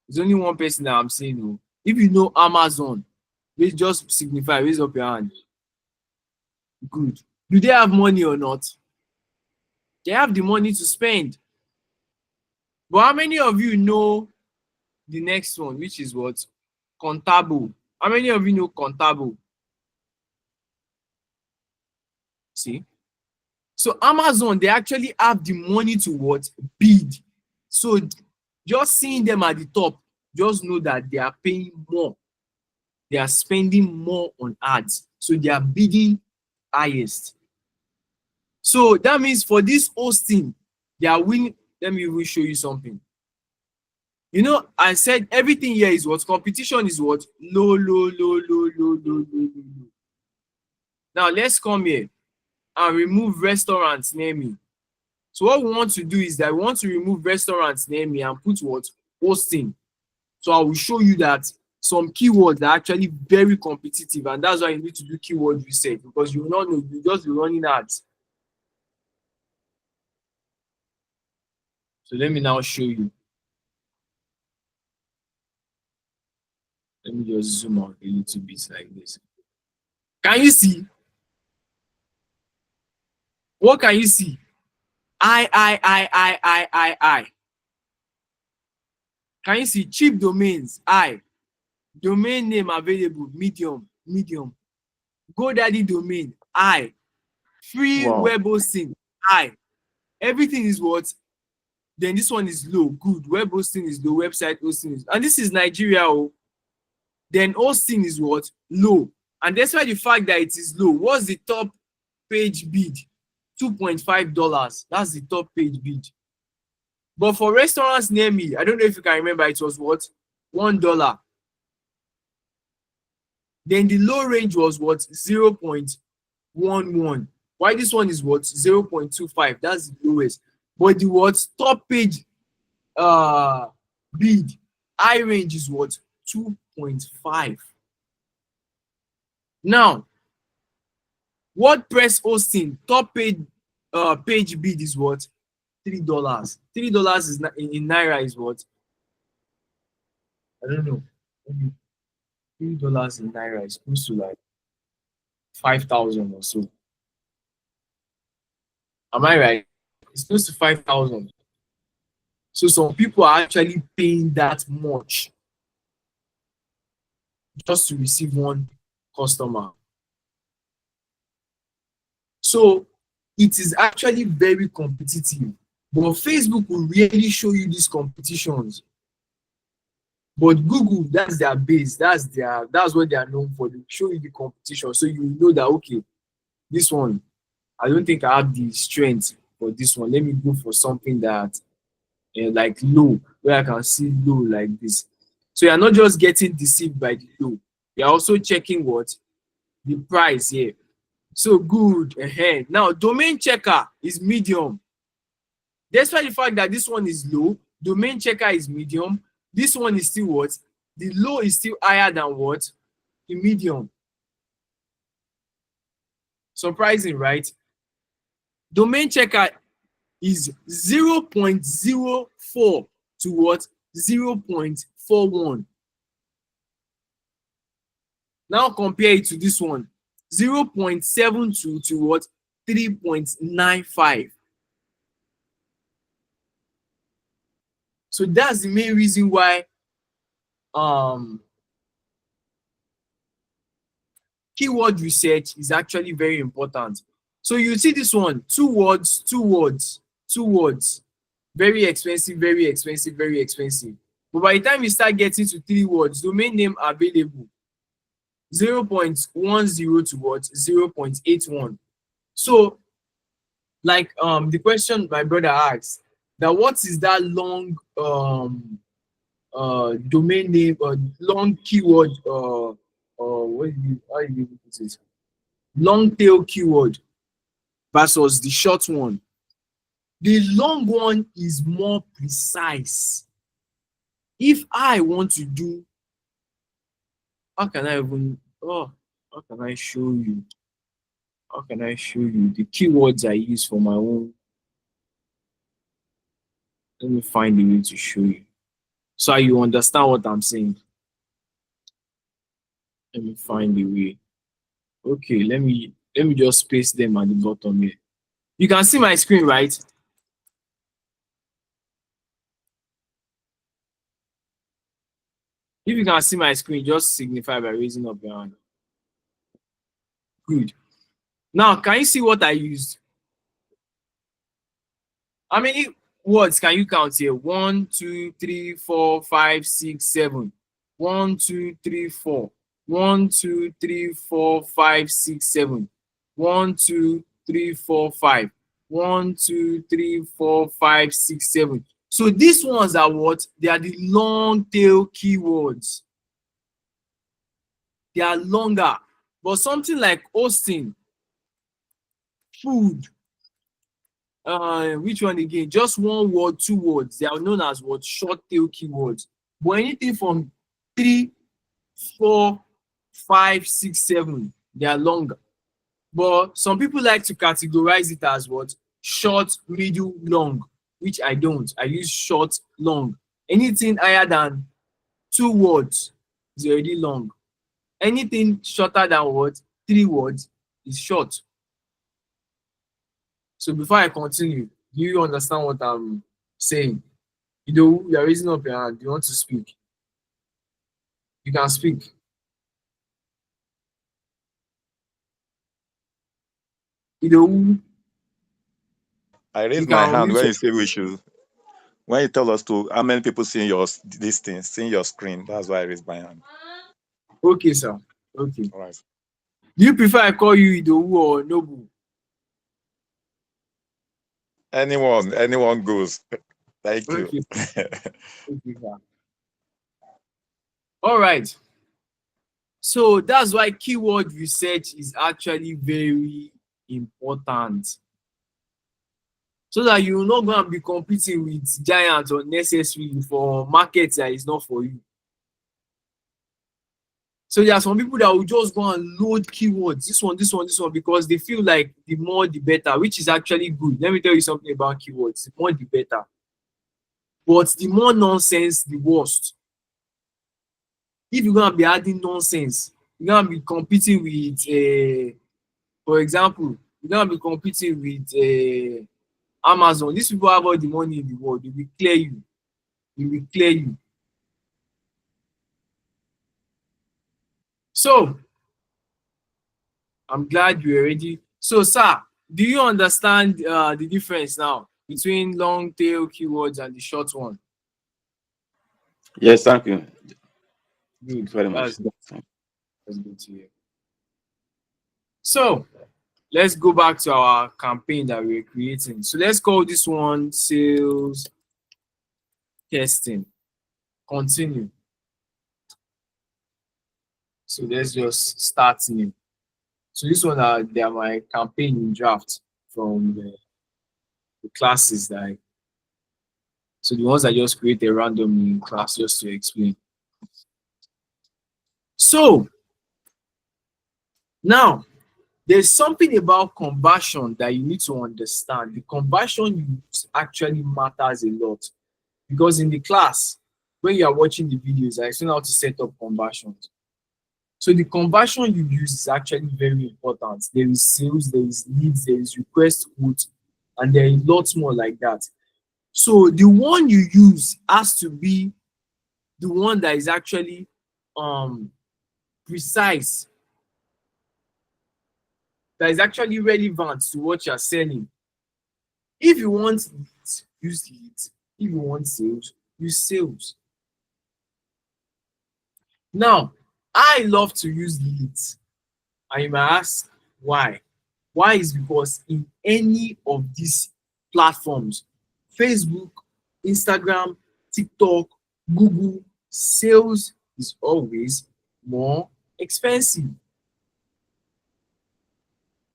There's only one person that I'm saying no. If you know Amazon, please just signify, raise up your hand. Good. Do they have money or not? They have the money to spend. But how many of you know the next one, which is what? Contabo. How many of you know Contabo? See? So Amazon, they actually have the money to what? Bid. So just seeing them at the top, just know that they are paying more. They are spending more on ads. So they are bidding highest. So that means for this hosting, they are winning. Let me even show you something. You know, I said everything here is what? Competition is what? Low, low, low, low, low, low, low, low, low. Now let's come here and remove restaurants near me. So what we want to do is that we want to remove restaurants near me and put what? Hosting. So I will show you that some keywords are actually very competitive, and that's why you need to do keyword research, because you will not know, you just be running ads. So let me now show you. Let me just zoom out a little bit like this. Can you see? What can you see? I. Can you see cheap domains? I. Domain name available, medium. GoDaddy domain, I. Free Wow. web hosting, I. Everything is what? Then this one is low, good. Web hosting is low, website hosting is, and this is Nigeria. Oh. Then hosting is what? Low. And despite the fact that it is low, what's the top page bid? $2.5. That's the top page bid. But for restaurants near me, I don't know if you can remember, it was what? $1. Then the low range was what? 0.11. Why this one is what? 0.25. That's the lowest. But the what? Top page bid, high range is what? 2.5. Now, WordPress hosting, top page bid is what? $3. $3 is in Naira is what? I don't know. Maybe $3 in Naira is close to like 5,000 or so. Am I right? It's close to 5,000. So some people are actually paying that much just to receive one customer. So it is actually very competitive. But Facebook will really show you these competitions. But Google, that's their base. That's what they are known for. They show you the competition. So you know that, okay, this one, I don't think I have the strength for this one. Let me go for something that like low, where I can see low like this. So you're not just getting deceived by the low. You're also checking what? The price here. So good. Now, domain checker is medium. Despite the fact that this one is low, domain checker is medium. This one is still what? The low is still higher than what? The medium. Surprising, right? Domain checker is 0.04 to what? 0.41. Now compare it to this one. 0.72 to what? 3.95. So that's the main reason why keyword research is actually very important. So you see this one, two words. Very expensive, very expensive, very expensive. But by the time you start getting to 3 words, domain name available, 0.10 to what? 0.81. So like the question my brother asked, that what is that long domain name or long keyword what do you, how do you put it? Long tail keyword versus the short one. The long one is more precise. If I want to do, how can I show you? How can I show you the keywords I use for my own? Let me find a way to show you so you understand what I'm saying. Let me find a way. Okay, let me just paste them at the bottom here. You can see my screen, right? If you can see my screen, just signify by raising up your hand. Good. Now, can you see what I used? How many words can you count here? 1, 2, 3, 4, 5, 6, 7. 1, 2, 3, 4. 1, 2, 3, 4, 5, 6, 7. 1, 2, 3, 4, 5. 1, 2, 3, 4, 5, 6, 7. So these ones are what? They are the long tail keywords. They are longer. But something like hosting, food, which one again? Just one word, 2 words. They are known as what? Short tail keywords. But anything from 3, 4, 5, 6, 7, they are longer. But some people like to categorize it as what? Short, middle, long, which I don't. I use short, long. Anything higher than 2 words is already long. Anything shorter than what? 3 words is short. So before I continue, do you understand what I'm saying? You are raising up your hand. You want to speak? You can speak. I You raised my can hand reach when your, you say we should. When you tell us to, how many people seeing your this thing, seeing your screen? That's why I raised my hand. okay, sir. Okay. All right. Do you prefer I call you Idowu or Nobu? Anyone goes. Thank you. Okay. Okay, sir. All right. So that's why keyword research is actually very important. So that you're not going to be competing with giants unnecessarily for markets that is not for you. So there are some people that will just go and load keywords, this one, because they feel like the more the better, which is actually good. Let me tell you something about keywords. The more the better. But the more nonsense, the worst. If you're going to be adding nonsense, you're going to be competing with, for example, you're going to be competing with Amazon. These people have all the money in the world. They will clear you. They will clear you. So, I'm glad you're ready. So, sir, do you understand the difference now between long tail keywords and the short one? Yes, thank you Good. very much. That's good to hear. So, let's go back to our campaign that we're creating. So, let's call this one sales testing. Continue. So, let's just start new. So, this one, they are my campaign in draft from the classes that so the ones I just created randomly in class just to explain. So now there's something about conversion that you need to understand. The conversion you use actually matters a lot because in the class, when you are watching the videos, I explain how to set up conversions. So the conversion you use is actually very important. There is sales, there is leads, there is request quote, and there is lots more like that. So the one you use has to be the one that is actually precise, that is actually relevant to what you're selling. If you want leads, use leads. If you want sales, use sales. Now, I love to use leads. And you might ask why. Why is because in any of these platforms, Facebook, Instagram, TikTok, Google, sales is always more expensive.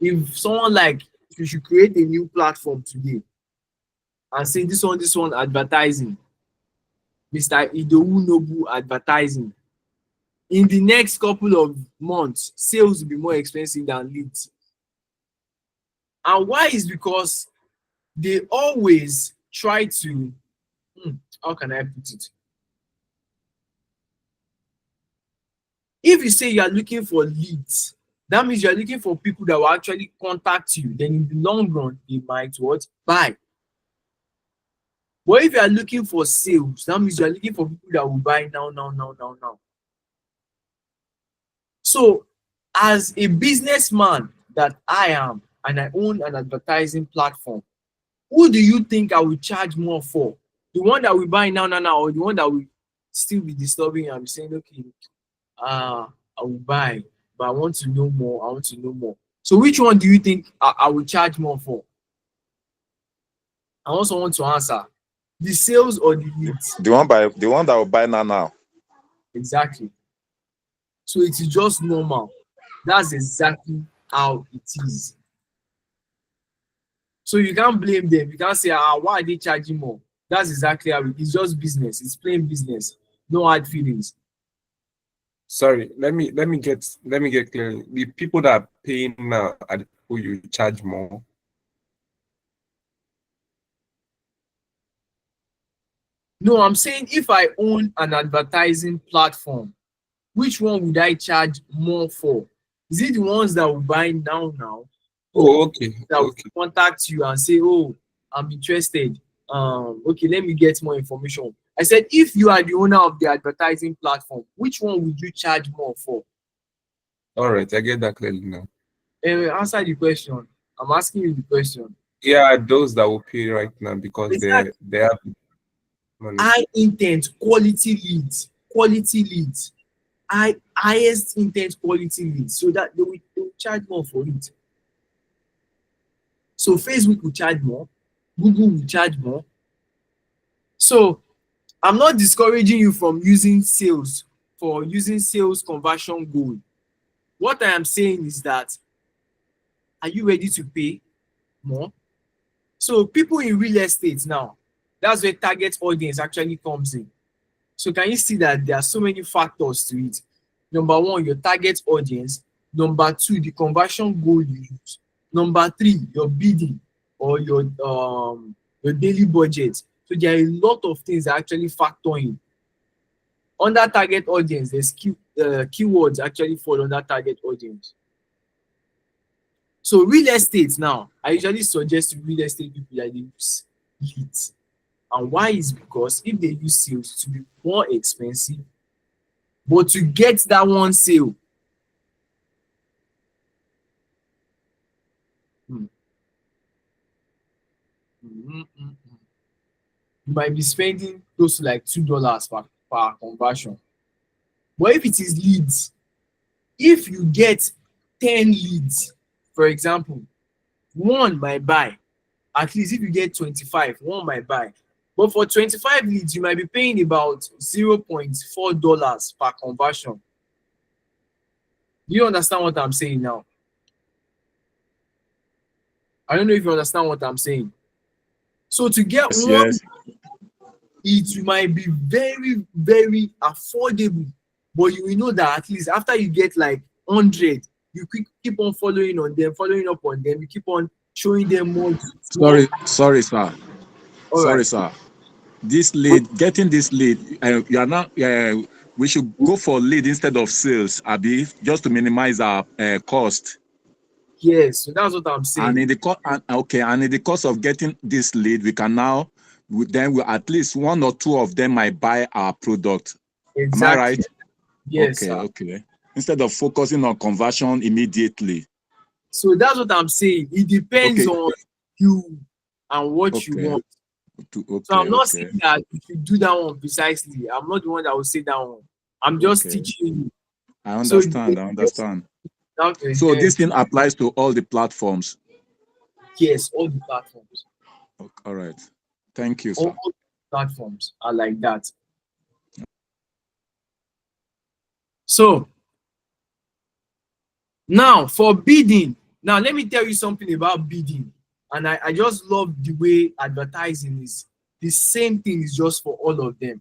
If someone like you should create a new platform today and say this one advertising, Mr. Idowu Nobu advertising, in the next couple of months, sales will be more expensive than leads. And why is because they always try to, how can I put it? If you say you are looking for leads, that means you are looking for people that will actually contact you. Then in the long run, they might what? Buy. But if you are looking for sales, that means you are looking for people that will buy now. So, as a businessman that I am, and I own an advertising platform, who do you think I will charge more for? The one that we buy now, or the one that will still be disturbing you and be saying, okay, I will buy, but I want to know more. I want to know more. So, which one do you think I will charge more for? I also want to answer the sales or the leads. The one that will buy now. Exactly. So it is just normal. That's exactly how it is. So you can't blame them. You can't say, why are they charging more? That's exactly how it is. It's just business. It's plain business. No hard feelings. Sorry, let me get clear. The people that are paying now are the people you charge more. No, I'm saying if I own an advertising platform, which one would I charge more for? Is it the ones that will buy now, Oh, okay. that will Okay. contact you and say, oh, I'm interested. Okay, let me get more information. I said, if you are the owner of the advertising platform, which one would you charge more for? All right, I get that clearly now. Answer the question. I'm asking you the question. Yeah, those that will pay right now because Exactly. they have money. High intent quality leads, highest intent quality leads, so that they will charge more for it. So Facebook will charge more, Google will charge more. So I'm not discouraging you from using sales conversion goal. What I am saying is that, are you ready to pay more? So people in real estate now, that's where target audience actually comes in. So can you see that there are so many factors to it? Number one, your target audience. Number two, the conversion goal you use. Number three, your bidding or your daily budget. So there are a lot of things that actually factor in. Under target audience, there's keywords actually fall under target audience. So real estate now, I usually suggest to real estate people that they use leads. And why is because if they use sales to be more expensive, but to get that one sale, you might be spending close to like $2 per conversion. But if it is leads, if you get 10 leads, for example, one might buy. At least if you get 25, one might buy. But for 25 leads, you might be paying about $0.4 per conversion. Do you understand what I'm saying now? I don't know if you understand what I'm saying. So to get Yes, one, yes. it might be very, very affordable. But you will know that at least after you get like 100, you keep on following up on them. You keep on showing them more. Sorry, sir. All Sorry, right. sir. This lead, getting this lead, you are not. We should go for lead instead of sales, Abi, just to minimize our cost. Yes, so that's what I'm saying. And in the course of getting this lead, we can now, then we at least one or two of them might buy our product. Exactly. Am I right? Yes, Okay, sir. okay. Instead of focusing on conversion immediately. So that's what I'm saying. It depends Okay. on you and what you Okay. want. Okay. So I'm not Okay. saying that you should do that one precisely. I'm not the one that will say that one. I'm just Okay. teaching you. I So understand. I understand. okay. So this thing applies to all the platforms. Yes, all the platforms. All right. Thank you, All sir. the platforms are like that. So now for bidding, now let me tell you something about bidding. And I just love the way advertising is. The same thing is just for all of them.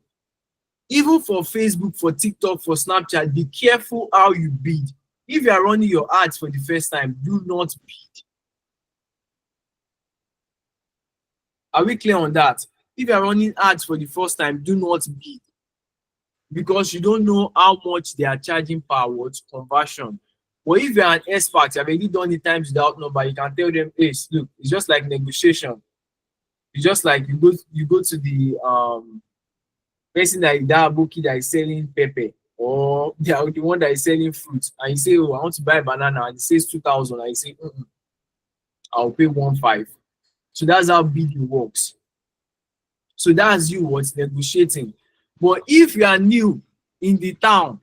Even for Facebook, for TikTok, for Snapchat, be careful how you bid. If you are running your ads for the first time, do not bid. Are we clear on that? If you are running ads for the first time, do not bid. Because you don't know how much they are charging per word conversion. But if you're an expert, you've already done it times without number, you can tell them, hey, look, it's just like negotiation. It's just like you go to the person that bookie that is selling pepper or they are the one that is selling fruit, and you say, oh, I want to buy a banana, and it says 2,000, and you say, I'll pay 1,500. So that's how bidding works. So that's you what's negotiating. But if you are new in the town,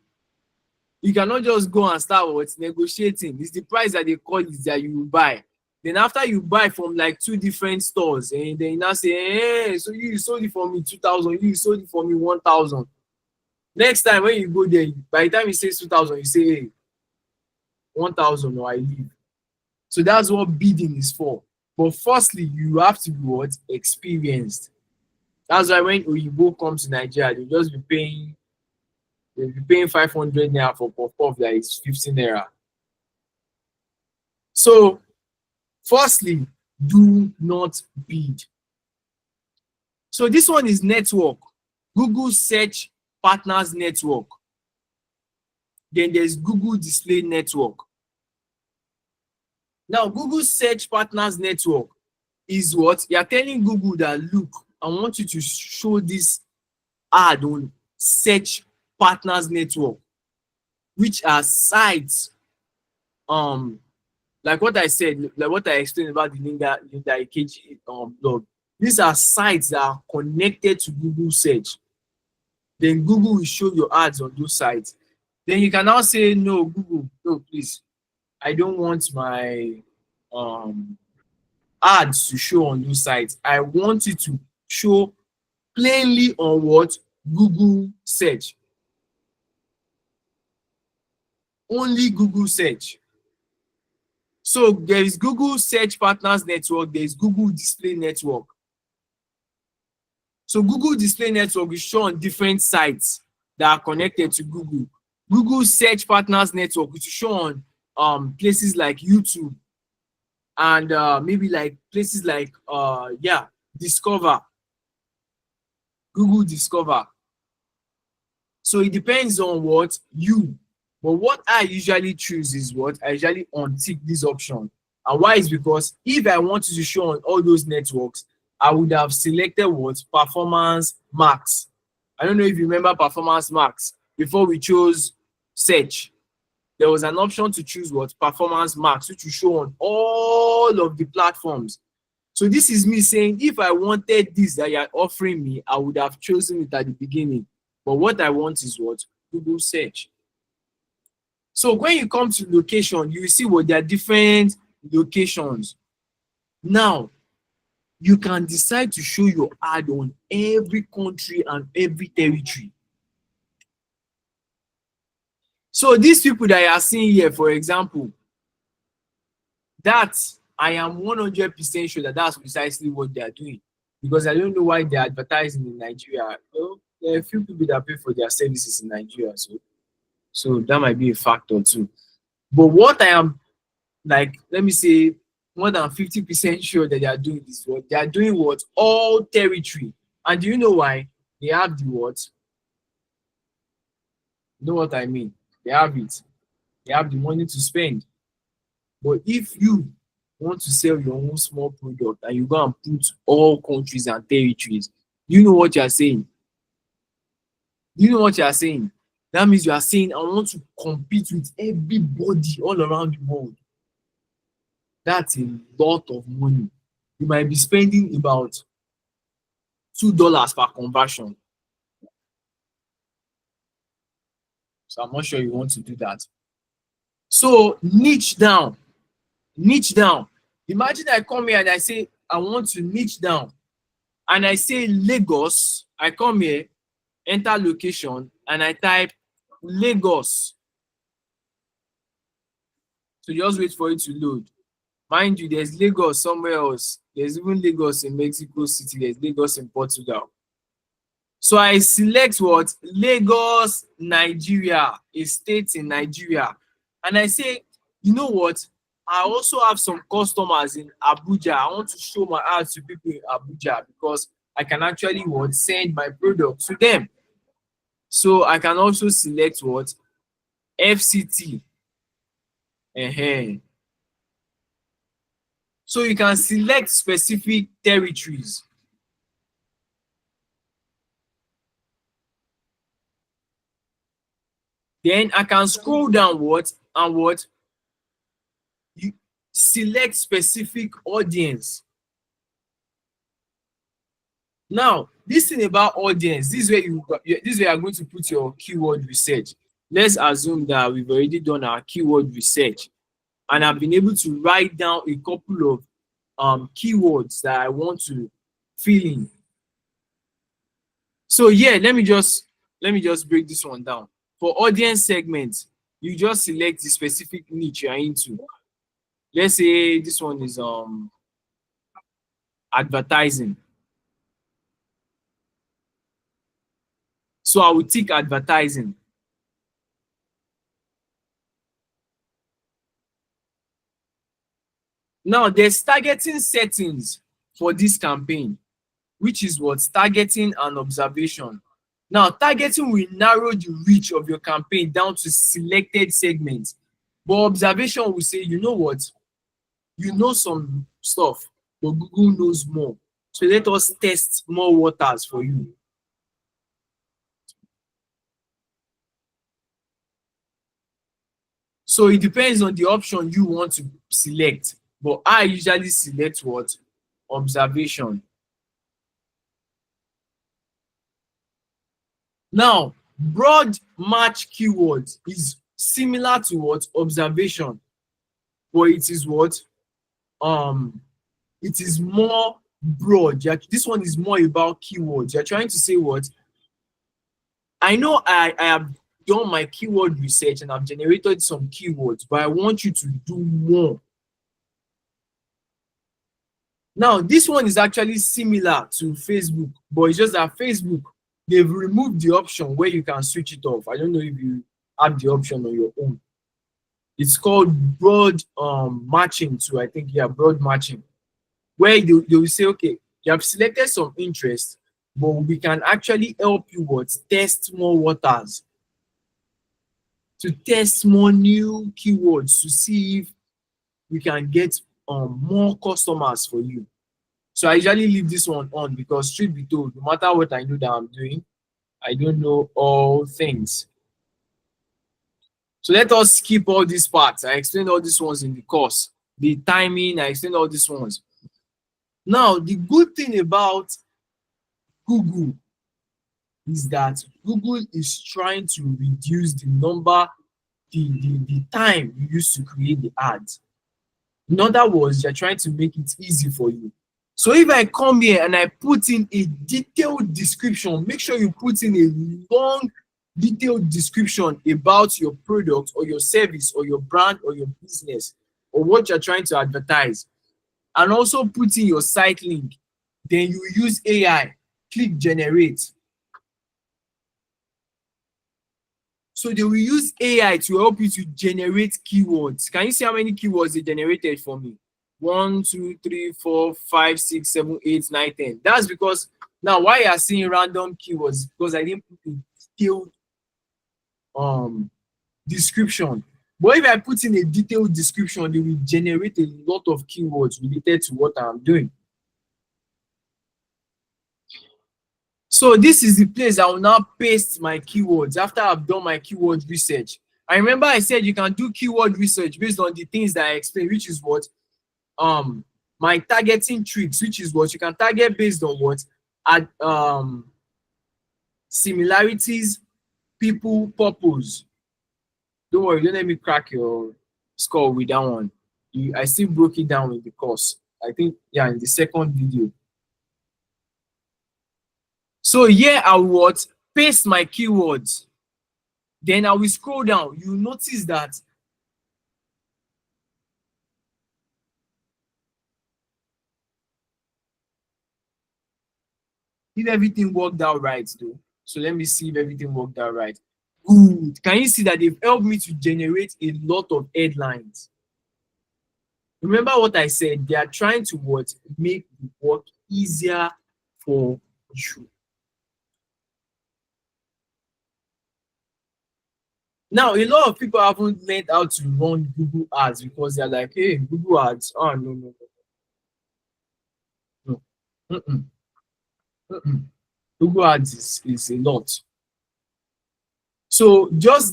you cannot just go and start what's negotiating. It's the price that they call it that you will buy. Then after you buy from like 2 different stores, and then you now say, hey, so you sold it for me 2,000, you sold it for me 1,000. Next time when you go there, by the time you say 2,000, you say, hey, 1,000 or I leave. So that's what bidding is for. But firstly, you have to be what? Experienced. That's why when Oyibo comes to Nigeria, they'll be paying 500 naira for puff that is 15 naira. So firstly, do not bid. So this one is network. Google Search Partners Network. Then there's Google Display Network. Now, Google Search Partners Network is what? You're telling Google that, look, I want you to show this ad on Search Partners Network, which are sites, like what I said, like what I explained about the Linda Ikeji blog. These are sites that are connected to Google Search. Then Google will show your ads on those sites. Then you can now say, no, Google, no, please, I don't want my ads to show on those sites. I want it to show plainly on what? Google Search. Only Google Search. So there is Google Search Partners Network, there is Google Display Network. So Google Display Network is shown on different sites that are connected to Google. Google Search Partners Network is shown on places like YouTube, and maybe like places like Discover, Google Discover. So it depends on what you. But what I usually choose is what? I usually untick this option. And why is because if I wanted to show on all those networks, I would have selected what? Performance Max. I don't know if you remember Performance Max. Before we chose Search, there was an option to choose what? Performance Max, which will show on all of the platforms. So this is me saying, if I wanted this that you're offering me, I would have chosen it at the beginning. But what I want is what? Google Search. So when you come to location, you see what there are different locations. Now, you can decide to show your ad on every country and every territory. So these people that you are seeing here, for example, that I am 100% sure that that's precisely what they are doing, because I don't know why they're advertising in Nigeria. Well, there are a few people that pay for their services in Nigeria, so that might be a factor too. But what I am, like, let me say, more than 50% sure that they are doing this, what they are doing, what? All territory. And do you know why? They have the what? You know what I mean? They have it. They have the money to spend. But if you want to sell your own small product and you go and put all countries and territories, you know what you are saying? You know what you are saying? That means you are saying, I want to compete with everybody all around the world. That's a lot of money. You might be spending about $2 per conversion. So I'm not sure you want to do that. So niche down. Niche down. Imagine I come here and I say, I want to niche down. And I say Lagos. I come here, enter location, and I type Lagos. So just wait for it to load. Mind you, there's Lagos somewhere else. There's even Lagos in Mexico City. There's Lagos in Portugal. So I select what? Lagos, Nigeria, a state in Nigeria. And I say, you know what? I also have some customers in Abuja. I want to show my ads to people in Abuja because I can actually what? Send my product to them. So I can also select what? FCT. So you can select specific territories. Then I can scroll downwards and what? You select specific audience. Now, this thing about audience, this is where you are going to put your keyword research. Let's assume that we've already done our keyword research and I've been able to write down a couple of keywords that I want to fill in. So yeah, let me just break this one down. For audience segments, you just select the specific niche you are into. Let's say this one is advertising. So I will tick advertising. Now there's targeting settings for this campaign, which is what? Targeting and observation. Now, targeting will narrow the reach of your campaign down to selected segments. But observation will say, you know what? You know some stuff, but Google knows more. So let us test more waters for you. So it depends on the option you want to select. But I usually select what? Observation. Now, broad match keywords is similar to what? Observation. But it is what? It is more broad. This one is more about keywords. You're trying to say what? I know I have done my keyword research and I've generated some keywords, but I want you to do more. Now, this one is actually similar to Facebook, but it's just that Facebook, they've removed the option where you can switch it off. I don't know if you have the option on your own. It's called broad matching too. I think, yeah, broad matching, where they will say, okay, you have selected some interest, but we can actually help you what? Test more waters, to test more new keywords to see if we can get more customers for you. So I usually leave this one on because truth be told, no matter what I know that I'm doing, I don't know all things. So let us skip all these parts. I explained all these ones in the course. The timing, I explained all these ones. Now, the good thing about Google is that Google is trying to reduce the number, the time you use to create the ads. In other words, they're trying to make it easy for you. So if I come here and I put in a detailed description, make sure you put in a long, detailed description about your product or your service or your brand or your business or what you're trying to advertise, and also put in your site link. Then you use AI, click generate. So they will use AI to help you to generate keywords. Can you see how many keywords they generated for me? 1, 2, 3, 4, 5, 6, 7, 8, 9, 10. That's because now why you are seeing random keywords, because I didn't put a detailed description. But if I put in a detailed description, they will generate a lot of keywords related to what I'm doing. So this is the place I will now paste my keywords after I've done my keyword research. I remember I said you can do keyword research based on the things that I explained, which is what my targeting tricks, which is what you can target based on what similarities, people, purpose. Don't worry, don't let me crack your skull with that one. I still broke it down in the course. I think, yeah, in the second video. So here I will what? Paste my keywords. Then I will scroll down. You notice that if everything worked out right though. So let me see if everything worked out right. Good. Can you see that they've helped me to generate a lot of headlines? Remember what I said, they are trying to what? Make the work easier for you. Now, a lot of people haven't learned how to run Google ads because they're like, hey, Google ads. Oh, no. Mm-mm. Mm-mm. Google ads is a lot. So just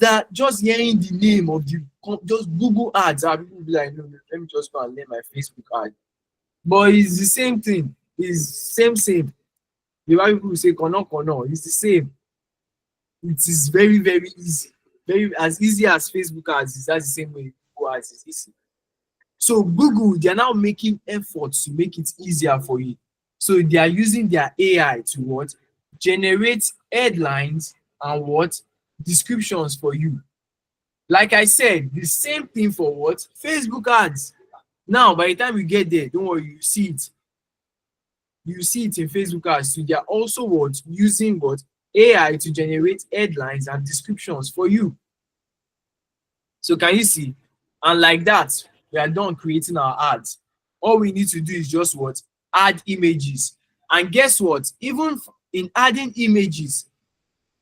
hearing the name of just Google ads, people be like, no, no, let me just go and learn my Facebook ad. But it's the same thing. It's same. The way people say kono, it's the same. It is very, very easy. Very as easy as Facebook ads is. That's the same way Google ads is easy. So Google, they are now making efforts to make it easier for you. So they are using their AI to what? Generate headlines and what? Descriptions for you. Like I said, the same thing for what? Facebook ads. Now, by the time you get there, don't worry, you see it. You see it in Facebook ads. So they are also what? Using what? AI to generate headlines and descriptions for you. So can you see? And like that, we are done creating our ads. All we need to do is just what? Add images. And guess what? Even in adding images,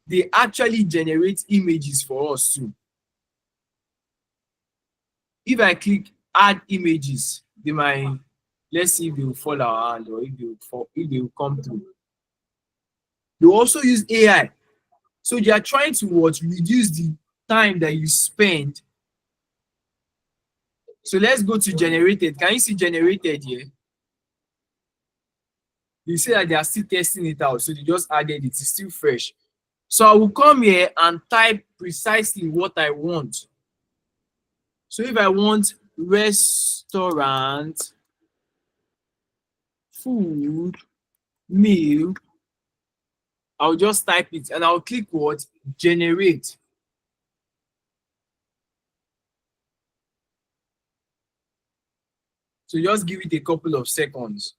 they actually generate images for us too. If I click add images, they might, let's see if they will fall our hand or if they will come through. They also use AI. So they are trying to what? Reduce the time that you spend. So let's go to generated. Can you see generated here? You see that they are still testing it out. So they just added it. It's still fresh. So I will come here and type precisely what I want. So if I want restaurant, food, meal, I'll just type it and I'll click what? Generate. So just give it a couple of seconds.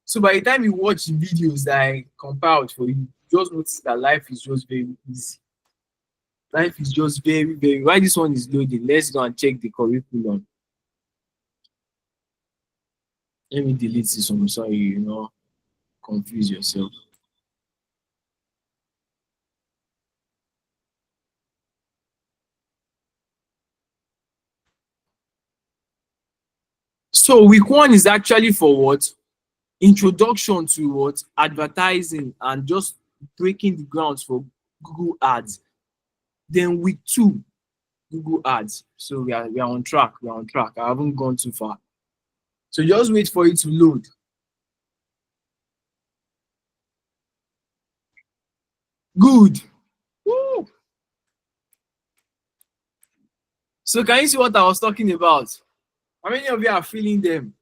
So by the time you watch the videos that I compiled for you, just notice that life is just very easy. Life is just very, very. While this one is loading, let's go and check the curriculum. Let me delete this one so you know confuse yourself. So week 1 is actually for what? Introduction to what? Advertising and just breaking the grounds for Google ads. Then week 2, Google ads. So we are on track. We are on track. I haven't gone too far. So just wait for it to load. Good. Woo. So can you see what I was talking about? How many of you are feeling them?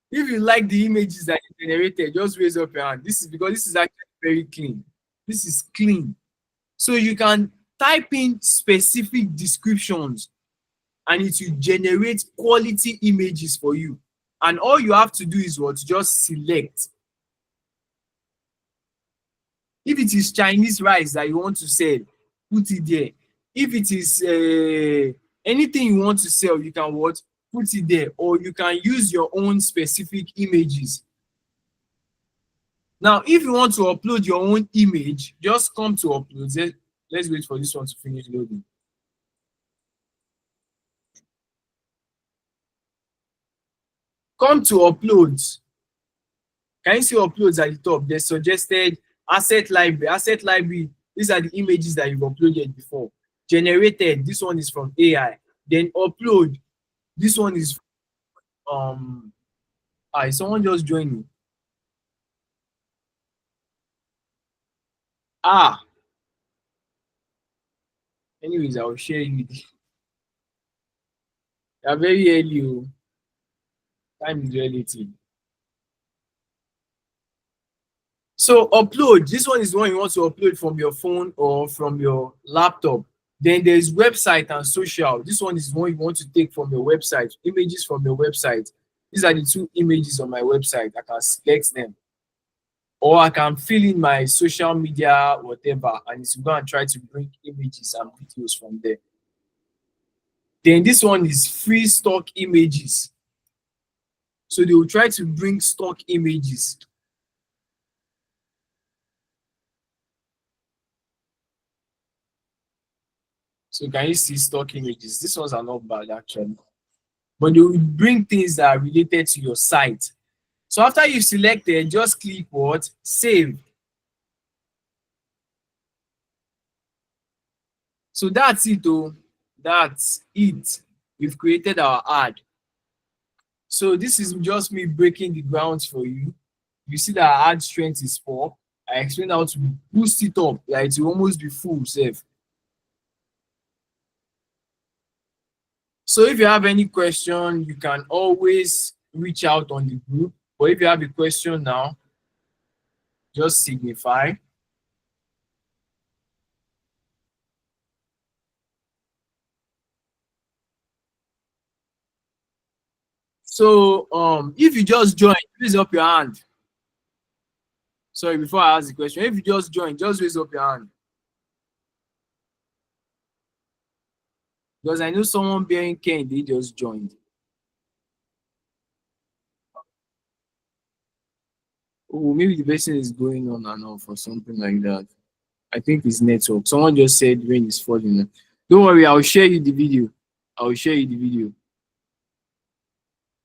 If you like the images that you generated, just raise up your hand. This is because this is actually very clean. This is clean. So you can type in specific descriptions and it will generate quality images for you. And all you have to do is what? Just select. If it is Chinese rice that you want to sell, put it there. If it is anything you want to sell, you can what? Put it there. Or you can use your own specific images. Now, if you want to upload your own image, just come to upload. Let's wait for this one to finish loading. Come to uploads. Can you see uploads at the top? They suggested asset library. Asset library, these are the images that you've uploaded before. Generated, this one is from AI. Then upload, this one is someone just joined me. Anyways, I will share it with you. They are very early. Time is relative. So upload, this one is the one you want to upload from your phone or from your laptop. Then there's website and social. This one is the one you want to take from your website, images from your website. These are the 2 images on my website. I can select them. Or I can fill in my social media, whatever, and it's going to try to bring images and videos from there. Then this one is free stock images. So they will try to bring stock images. So can you see stock images? These ones are not bad actually. But they will bring things that are related to your site. So after you selected, just click what? Save. So that's it, oh. That's it. We've created our ad. So this is just me breaking the grounds for you. You see that our ad strength is 4. I explained how to boost it up, like to almost be full safe. So if you have any question, you can always reach out on the group. But if you have a question now, just signify. So if you just join, raise up your hand. Sorry, before I ask the question, if you just join, just raise up your hand. Because I know someone bearing Ken, they just joined. Oh, maybe the person is going on and off or something like that. I think it's network. Someone just said rain is falling. Don't worry, I'll share you the video. I'll share you the video.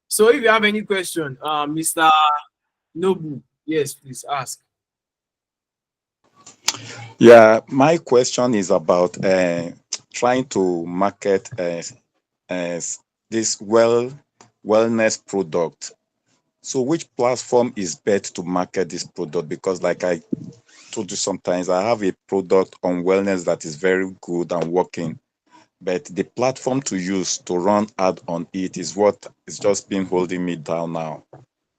So if you have any question, Mr. Nobu, yes, please ask. Yeah, my question is about trying to market this wellness product. So which platform is best to market this product? Because like I told you sometimes, I have a product on wellness that is very good and working, but the platform to use to run ad on it is what is just been holding me down now.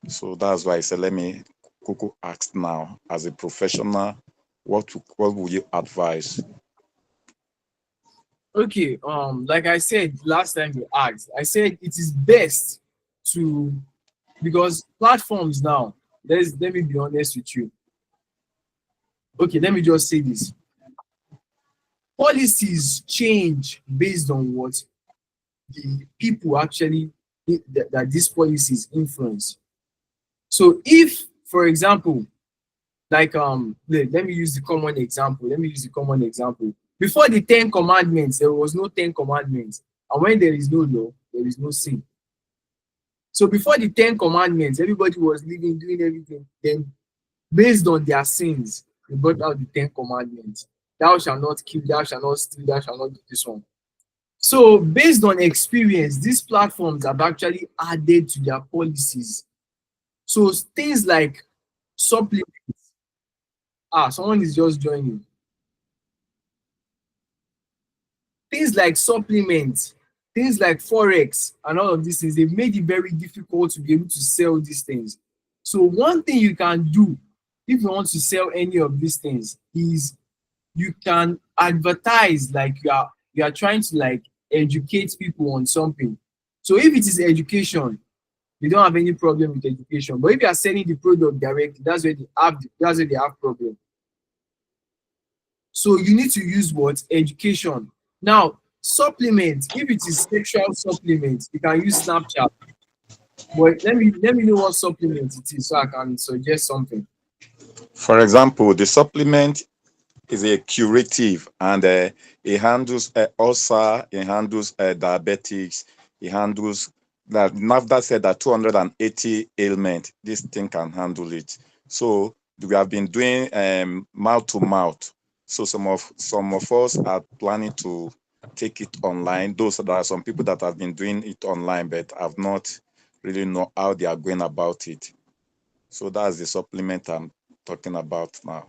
So that's why I said, let me Kuku ask now, as a professional, what would you advise? Okay, like I said last time you asked, I said it is best to, because platforms now, let me be honest with you. Okay, let me just say this. Policies change based on what the people actually that these policies influence. So if, for example, like let me use the common example. Before the 10 commandments, there was no 10 commandments. And when there is no law, there is no sin. So before the 10 commandments, everybody was living, doing everything. Then based on their sins, they brought out the 10 commandments. Thou shalt not kill, thou shalt not steal, thou shalt not do this one. So based on experience, these platforms have actually added to their policies. So things like supplements. Someone is just joining. Things like supplements, things like forex, and all of these things, they've made it very difficult to be able to sell these things. So one thing you can do if you want to sell any of these things is you can advertise like you are trying to like educate people on something. So if it is education, you don't have any problem with education. But if you are selling the product directly, that's where they have problem. So you need to use what? Education. Now, supplement, if it is sexual supplement, you can use Snapchat. But let me know what supplement it is so I can suggest something. For example, the supplement is a curative, and it handles ulcer, it handles diabetics, it handles that. NAFDA said that 280 ailment, this thing can handle it. So we have been doing mouth to mouth. So some of us are planning to take it online. Those there are some people that have been doing it online, but have not really know how they are going about it. So that's the supplement I'm talking about now.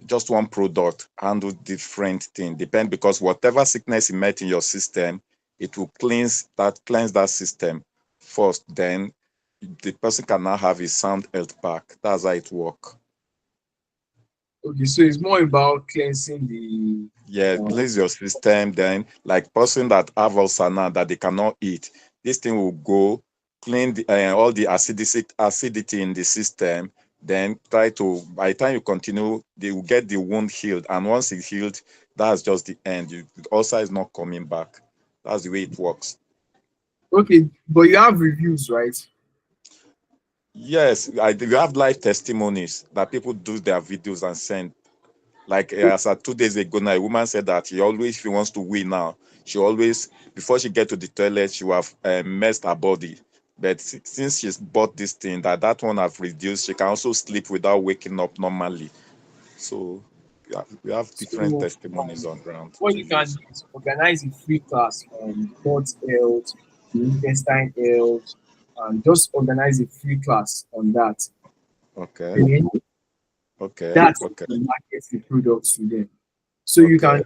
Just one product handle different thing, depend, because whatever sickness you met in your system, it will cleanse that system first, then the person can now have his sound health back. That's how it works. Okay, so it's more about cleansing the Cleanse your system. Then like person that have ulcer now that they cannot eat, this thing will go clean all the acidity in the system. Then try to, by the time you continue, they will get the wound healed, and once it's healed, that's just the end. The ulcer is not coming back. That's the way it works. Okay, but you have reviews, right? Yes, you have live testimonies that people do their videos and send. Like as of 2 days ago now, a woman said that she wants to win now, she always, before she get to the toilet, she will have messed her body. But since she's bought this thing, that one have reduced, she can also sleep without waking up normally. So we have different So testimonies on ground what to you can use. do is organize a free class on gut health, the intestine health, and just organize a free class on that. Okay, Then okay, that's okay, the market the products to them. So you okay, can,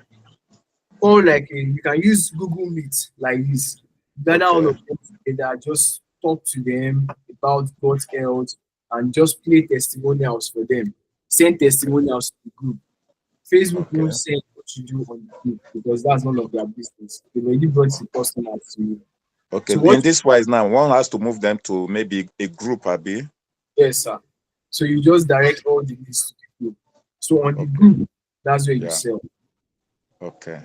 or like you can use Google Meet like this. Gather all okay, of them together, just talk to them about gut health and just play testimonials for them. Send testimonials to the group. Facebook okay, won't send what you do on the group because that's none of their business. They already brought the customers to you. okay. So In what this wise now, one has to move them to maybe a group, Abi. yes, sir. So you just direct all the leads to the group. So on the Okay, group, that's where you yeah, sell. okay,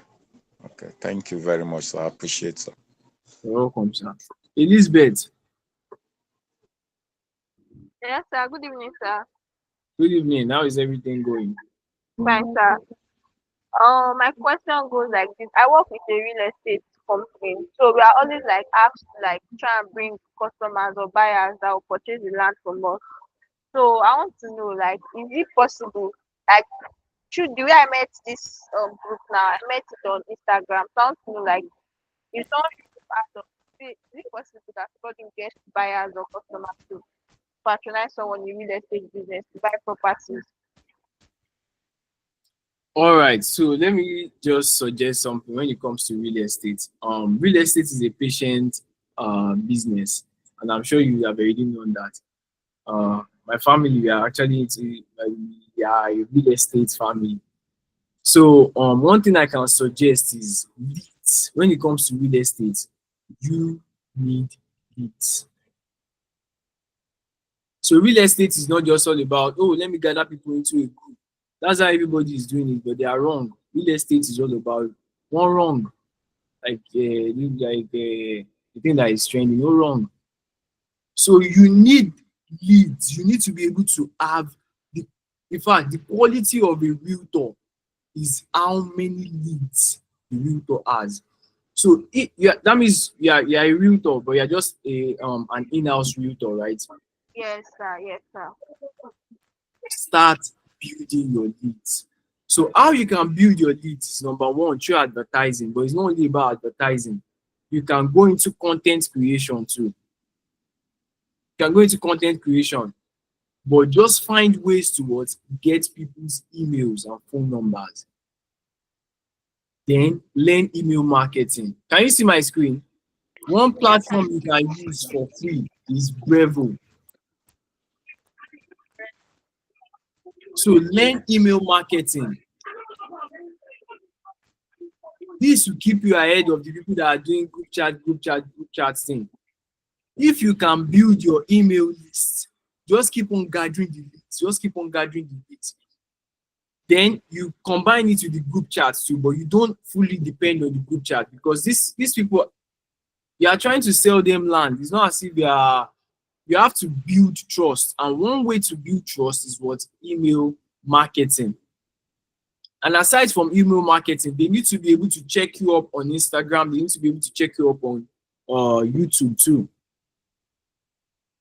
okay. Thank you very much, sir. I appreciate, sir. You're welcome, sir. Elizabeth, Yes, sir. Good evening, sir. good evening. How is everything going? Fine, sir. My question goes like this. I work with a real estate company, so we are always like asked to like try and bring customers or buyers that will purchase the land from us. So I want to know, like, is it possible? Like, should the way I met this group now, I met it on Instagram. So I want to know, like, if someone should ask us, is it possible that somebody gets buyers or customers to patronize someone in real estate business to buy properties? All right, so let me just suggest something when it comes to real estate. Real estate is a patient business, and I'm sure you have already known that. My family, we are actually into we are a real estate family. So one thing I can suggest is leads. When it comes to real estate, you need leads. So real estate is not just all about, oh, let me gather people into a group. That's how everybody is doing it, but they are wrong. Real estate is all about one wrong, the thing that is trending, no wrong. So you need leads. You need to be able to have the, in fact, the quality of a realtor is how many leads the realtor has. So that means you're a realtor, but you're just an in-house realtor, right? Yes, sir. Yes, sir. Start building your leads. So how you can build your leads is number one, through advertising, but it's not only about advertising. You can go into content creation too. You can go into content creation, but just find ways to what get people's emails and phone numbers. Then learn email marketing. Can you see my screen? One platform you can use for free is Brevo. So learn email marketing. This will keep you ahead of the people that are doing group chat thing. If you can build your email list, just keep on gathering the leads. Then you combine it with the group chat too, but you don't fully depend on the group chat because these people, you are trying to sell them land. It's not as if you have to build trust. And one way to build trust is what? Email marketing. And aside from email marketing, they need to be able to check you up on Instagram. They need to be able to check you up on YouTube too.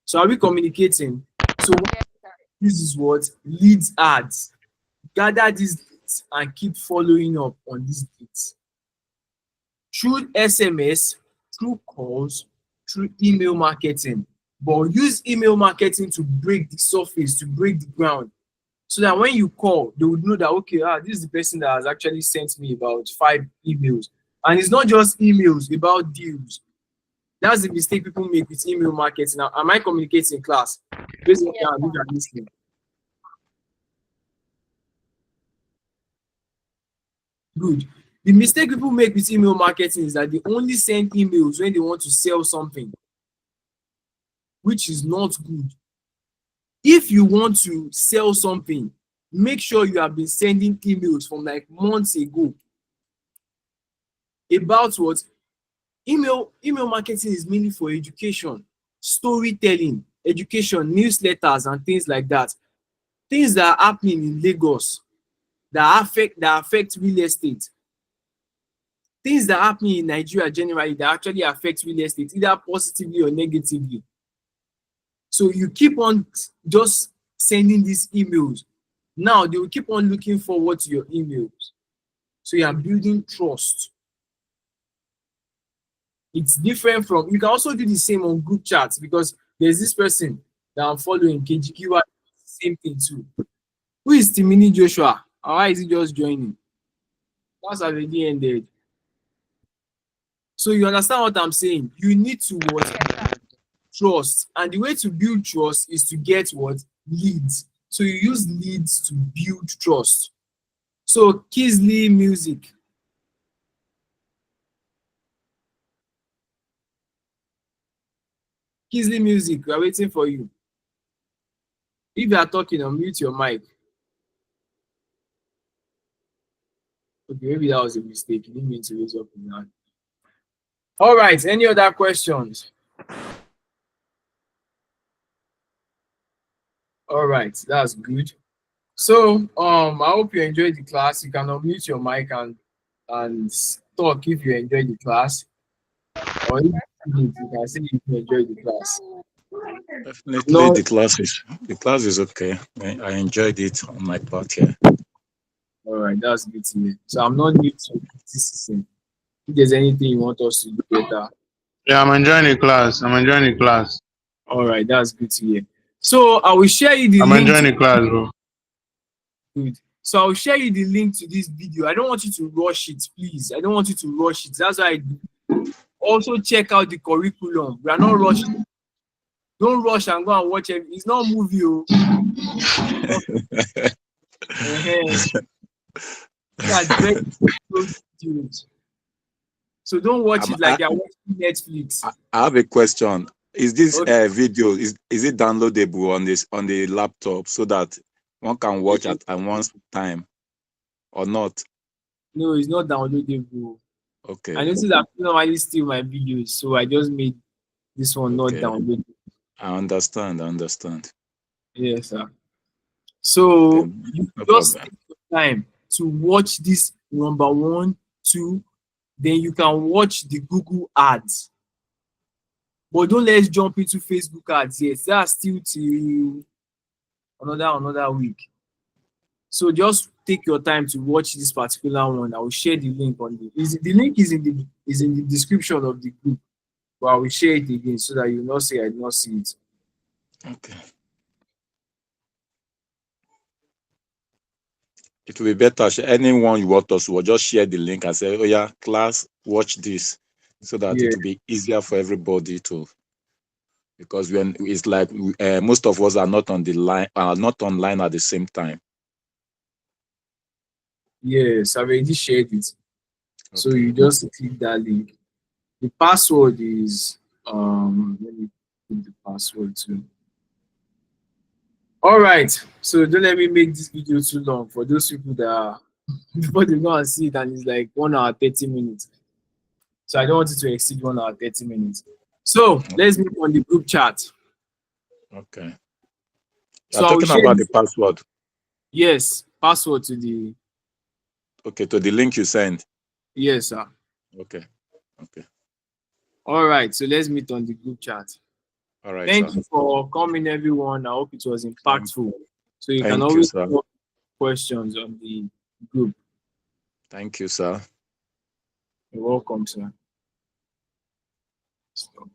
So are we communicating? So Yes, sir. this is what leads ads. Gather these leads and keep following up on these leads. Through SMS, through calls, through email marketing. But use email marketing to break the surface, to break the ground. So that when you call, they would know that, okay, this is the person that has actually sent me about 5 emails. And it's not just emails about deals. That's the mistake people make with email marketing. Now, am I communicating in class? Based on Yes, that, sir. listening. Good. The mistake people make with email marketing is that they only send emails when they want to sell something, which is not good. If you want to sell something, make sure you have been sending emails from like months ago about what email marketing is mainly for education, storytelling, education, newsletters, and things like that. Things that are happening in Lagos that affect real estate. Things that are happening in Nigeria generally that actually affect real estate, either positively or negatively. So you keep on just sending these emails. Now they will keep on looking forward to your emails. So you are building trust. It's different from, you can also do the same on group chats, because there's this person that I'm following, KGQ, same thing too. Who is Timini Joshua? Or why is he just joining? That's already ended. So you understand what I'm saying? You need to what? Trust. And the way to build trust is to get what? Leads. So you use leads to build trust. So Kisley Music. Kisley Music, we're waiting for you. If you are talking, unmute your mic. Okay, maybe that was a mistake. You didn't mean to raise up your hand. All right, any other questions? All right, that's good. So I hope you enjoyed the class. You can unmute your mic and talk if you enjoyed the class. Or if you can say if you enjoyed the class. Definitely, No, the class is okay. I enjoyed it on my part here. all right, that's good to hear. So I'm not new to criticism. If there's anything you want us to do better, Yeah, I'm enjoying the class. I'm enjoying the class. all right, that's good to hear. So I will share you the I'm link. enjoying the class, bro. Good. So I'll share you the link to this video. I don't want you to rush it, please. I don't want you to rush it. That's why I do. Also check out the curriculum. We are not rushing. Don't rush and go and watch it. It's not a movie. Oh. That's very close videos. So don't watch it like you're watching Netflix. I have a question. Is this Okay. video is it downloadable on the laptop so that one can watch at one time or not? No, it's not downloadable. Okay. I noticed that people normally steal my videos, so I just made this one not Okay. downloadable. I understand. Yes, sir. So Okay. you No just problem. take your time to watch this number 1, 2, then you can watch the Google ads. But don't let's jump into Facebook ads yet. That's still till another week. So just take your time to watch this particular one. I will share the link on the link is in the description of the group, but I will share it again so that you will not say I did not see it. Okay. It will be better. Anyone you want us to just share the link and say, "Oh yeah, class, watch this," so that it will be easier for everybody to. Because when it's like most of us are not on the line, are not online at the same time. Yes, I've already shared it. So Okay. you just click that link. The password is let me put the password too. All right, so don't let me make this video too long for those people that are before they go and see it and it's like 1 hour 30 minutes. So I don't want it to exceed 1 hour 30 minutes. So let's move on the group chat. Okay. So You're I will talking share about this, the password. yes, password to the Okay, to the link you send. yes, sir. Okay. All right, so let's meet on the group chat. All right, Thank sir. you for coming, everyone. I hope it was impactful. So you can Thank you, always sir. put questions on the group. Thank you, sir. You're welcome, sir. Stop.